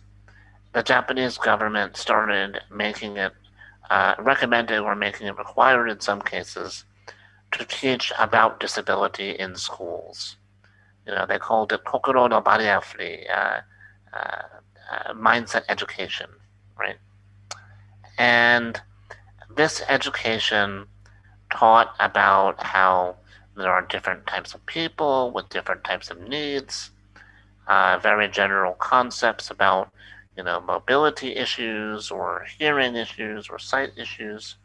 the Japanese government started making it, recommending or making it required in some cases to teach about disability in schools. They called it kokoro no barrier free mindset education, right? And this education taught about how there are different types of people with different types of needs, very general concepts about mobility issues or hearing issues or sight issues.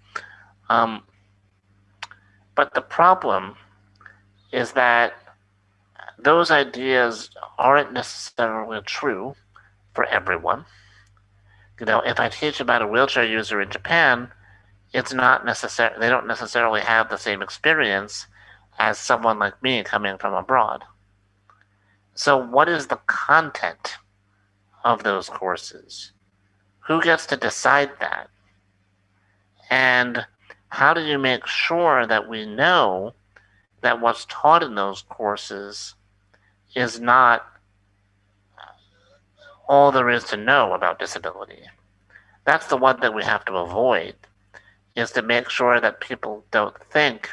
But the problem is that those ideas aren't necessarily true for everyone. If I teach about a wheelchair user in Japan, it's not necessary. They don't necessarily have the same experience as someone like me coming from abroad. So what is the content of those courses? Who gets to decide that? And how do you make sure that we know that what's taught in those courses is not all there is to know about disability? That's the one thing we have to avoid, is to make sure that people don't think,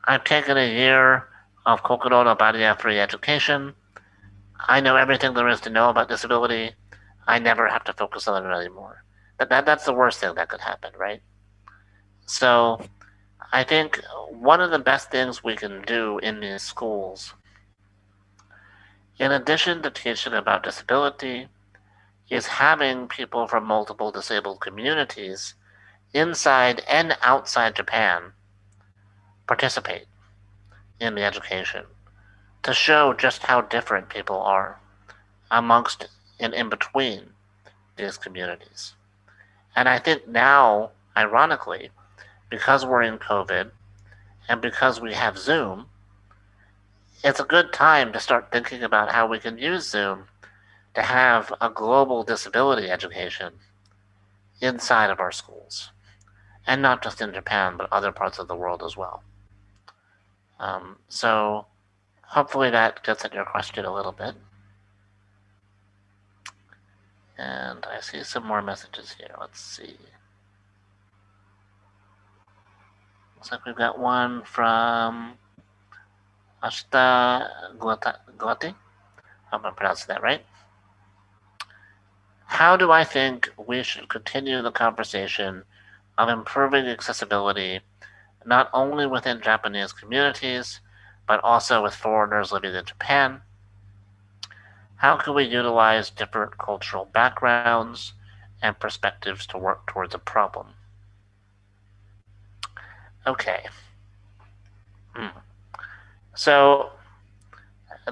I've taken a year of kokoro no barrier free education, I know everything there is to know about disability, I never have to focus on it anymore. That's the worst thing that could happen, right? So I think one of the best things we can do in these schools, in addition to teaching about disability, is having people from multiple disabled communities inside and outside Japan participate in the education to show just how different people are amongst and in between these communities. And I think now, ironically, because we're in COVID and because we have Zoom, it's a good time to start thinking about how we can use Zoom to have a global disability education inside of our schools. And not just in Japan, but other parts of the world as well. So hopefully that gets at your question a little bit. And I see some more messages here. Let's see. Looks like we've got one from Ashta Glati. Hope I'm pronouncing that right. How do I think we should continue the conversation of improving accessibility not only within Japanese communities, but also with foreigners living in Japan? How can we utilize different cultural backgrounds and perspectives to work towards a problem? Okay. So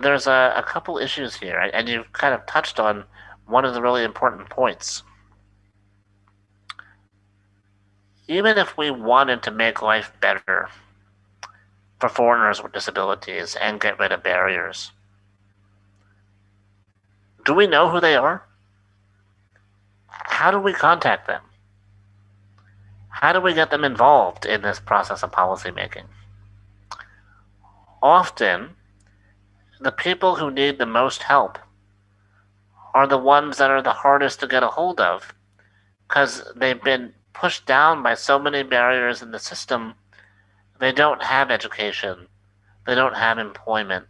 there's a couple issues here, and you've kind of touched on one of the really important points. Even if we wanted to make life better for foreigners with disabilities and get rid of barriers, do we know who they are? How do we contact them? How do we get them involved in this process of policymaking? Often, the people who need the most help are the ones that are the hardest to get a hold of because they've been pushed down by so many barriers in the system. They don't have education, they don't have employment,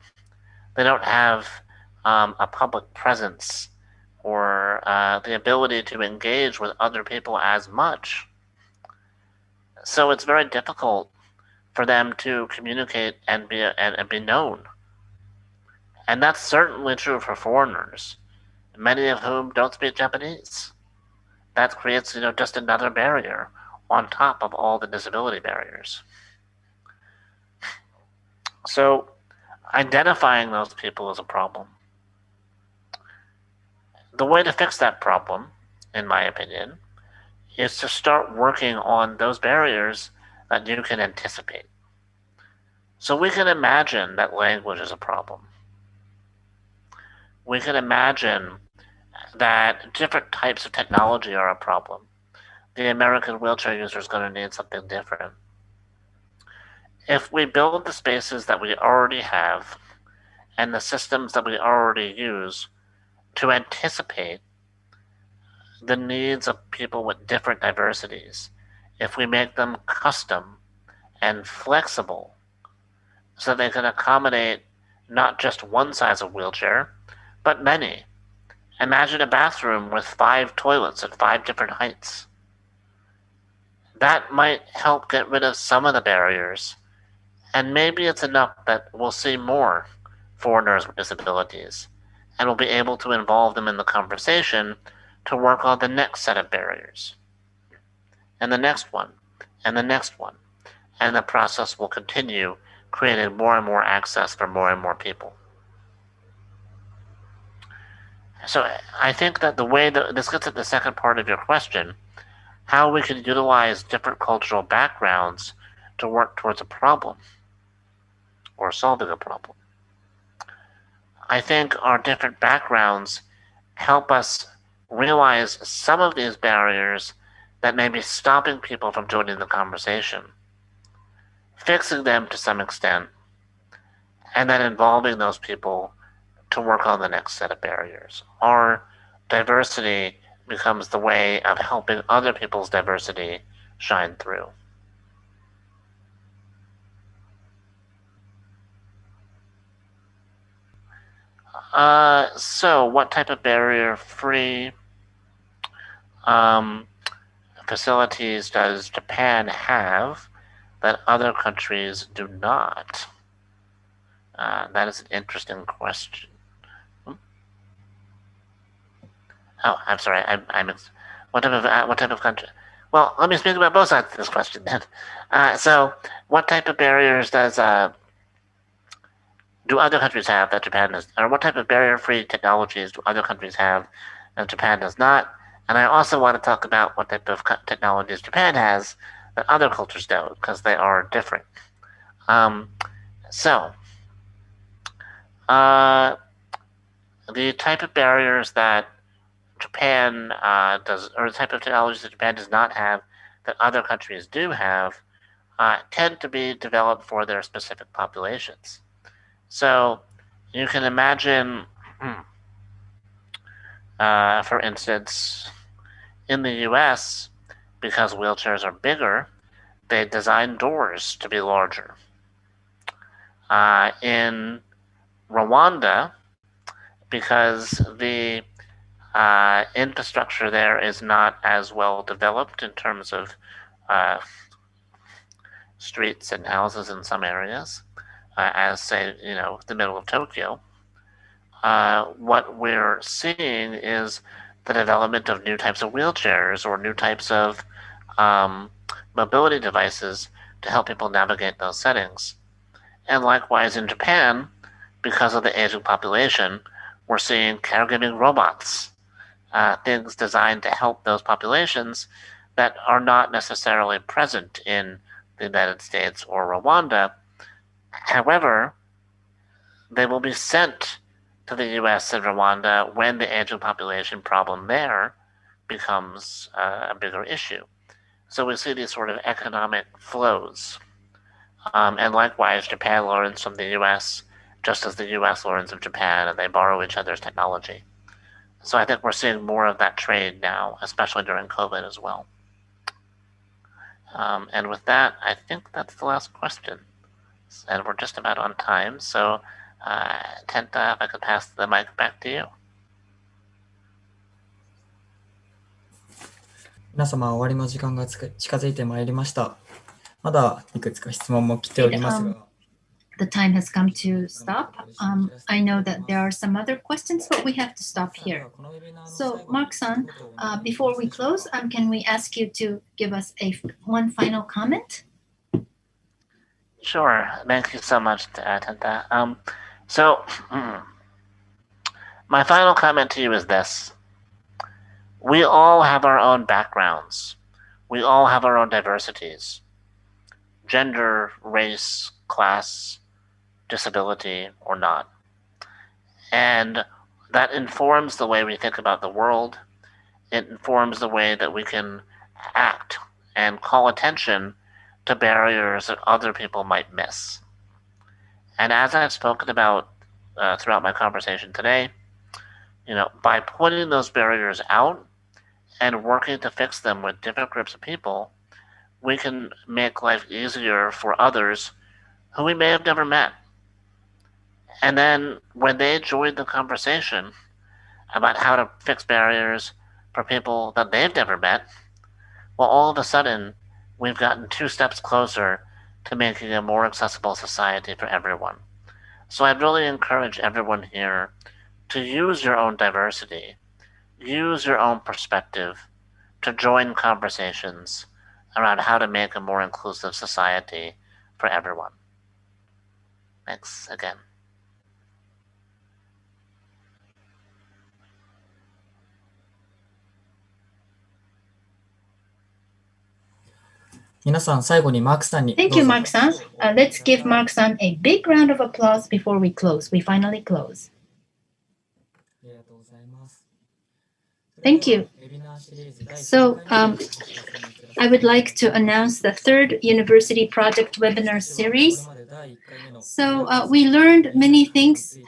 they don't have a public presence or the ability to engage with other people as much. So it's very difficult for them to communicate and be known. And that's certainly true for foreigners, many of whom don't speak Japanese. That creates, just another barrier on top of all the disability barriers. So identifying those people is a problem. The way to fix that problem, in my opinion, is to start working on those barriers that you can anticipate. So we can imagine that language is a problem. We can imagine that different types of technology are a problem. The American wheelchair user is going to need something different. If we build the spaces that we already have and the systems that we already use to anticipate the needs of people with different diversities, if we make them custom and flexible so they can accommodate not just one size of wheelchair, but many. Imagine a bathroom with 5 toilets at 5 different heights. That might help get rid of some of the barriers, and maybe it's enough that we'll see more foreigners with disabilities, and we'll be able to involve them in the conversation to work on the next set of barriers, and the next one, and the next one, and the process will continue, creating more and more access for more and more people. So I think that the way that this gets at the second part of your question, how we can utilize different cultural backgrounds to work towards a problem or solving a problem. I think our different backgrounds help us realize some of these barriers that may be stopping people from joining the conversation, fixing them to some extent, and then involving those people to work on the next set of barriers. Our diversity becomes the way of helping other people's diversity shine through. So what type of barrier-free facilities does Japan have that other countries do not? That is an interesting question. Oh, I'm sorry. What type of country? Well, let me speak about both sides of this question then. So, what type of barriers do other countries have that Japan does, or what type of barrier-free technologies do other countries have that Japan does not? And I also want to talk about what type of technologies Japan has that other cultures don't, because they are different. The type of barriers that Japan does, or the type of technologies that Japan does not have that other countries do have, tend to be developed for their specific populations. So you can imagine, for instance, in the US, because wheelchairs are bigger, they design doors to be larger. In Rwanda, because the infrastructure there is not as well developed in terms of streets and houses in some areas, as say, the middle of Tokyo. What we're seeing is the development of new types of wheelchairs or new types of mobility devices to help people navigate those settings. And likewise in Japan, because of the aging population, we're seeing caregiving robots, things designed to help those populations that are not necessarily present in the United States or Rwanda. However, they will be sent to the US and Rwanda when the aging population problem there becomes a bigger issue. So we see these sort of economic flows. And likewise, Japan learns from the US just as the US learns of Japan, and they borrow each other's technology. So I think we're seeing more of that trade now, especially during COVID as well. And with that, I think that's the last question. And we're just about on time. So, Tenta, if I could pass the mic back to you. 皆様、終わりの時間が近づいてまいりました。まだいくつか質問も来ておりますが。The time has come to stop. I know that there are some other questions, but we have to stop here. So, Mark-san, before we close, can we ask you to give us one final comment? Sure. Thank you so much, Tenta. My final comment to you is this. We all have our own backgrounds. We all have our own diversities. Gender, race, class, disability, or not. And that informs the way we think about the world. It informs the way that we can act and call attention to barriers that other people might miss. And as I've spoken about throughout my conversation today, by pointing those barriers out and working to fix them with different groups of people, we can make life easier for others who we may have never met. And then when they join the conversation about how to fix barriers for people that they've never met, well, all of a sudden, we've gotten 2 steps closer to making a more accessible society for everyone. So I'd really encourage everyone here to use your own diversity, use your own perspective to join conversations around how to make a more inclusive society for everyone. Thanks again. 皆さん、最後にマークさんに。 Thank you, Mark-san. Let's give Mark-san a big round of applause before we close. We finally close. ありがとうございます。 Thank you. So, I would like to announce the 3rd University Project Webinar Series. So, we learned many things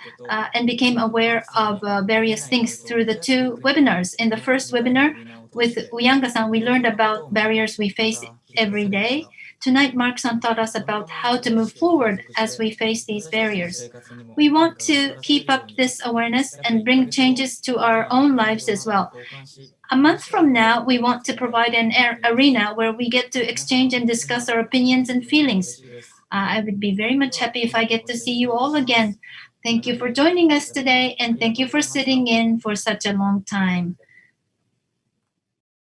and became aware of various things through the 2 webinars. In the first webinar with Uyanga-san, we learned about barriers we face every day. Tonight, Mark-san taught us about how to move forward as we face these barriers. We want to keep up this awareness and bring changes to our own lives as well. A month from now, we want to provide an arena where we get to exchange and discuss our opinions and feelings. I would be very much happy if I get to see you all again. Thank you for joining us today, and thank you for sitting in for such a long time.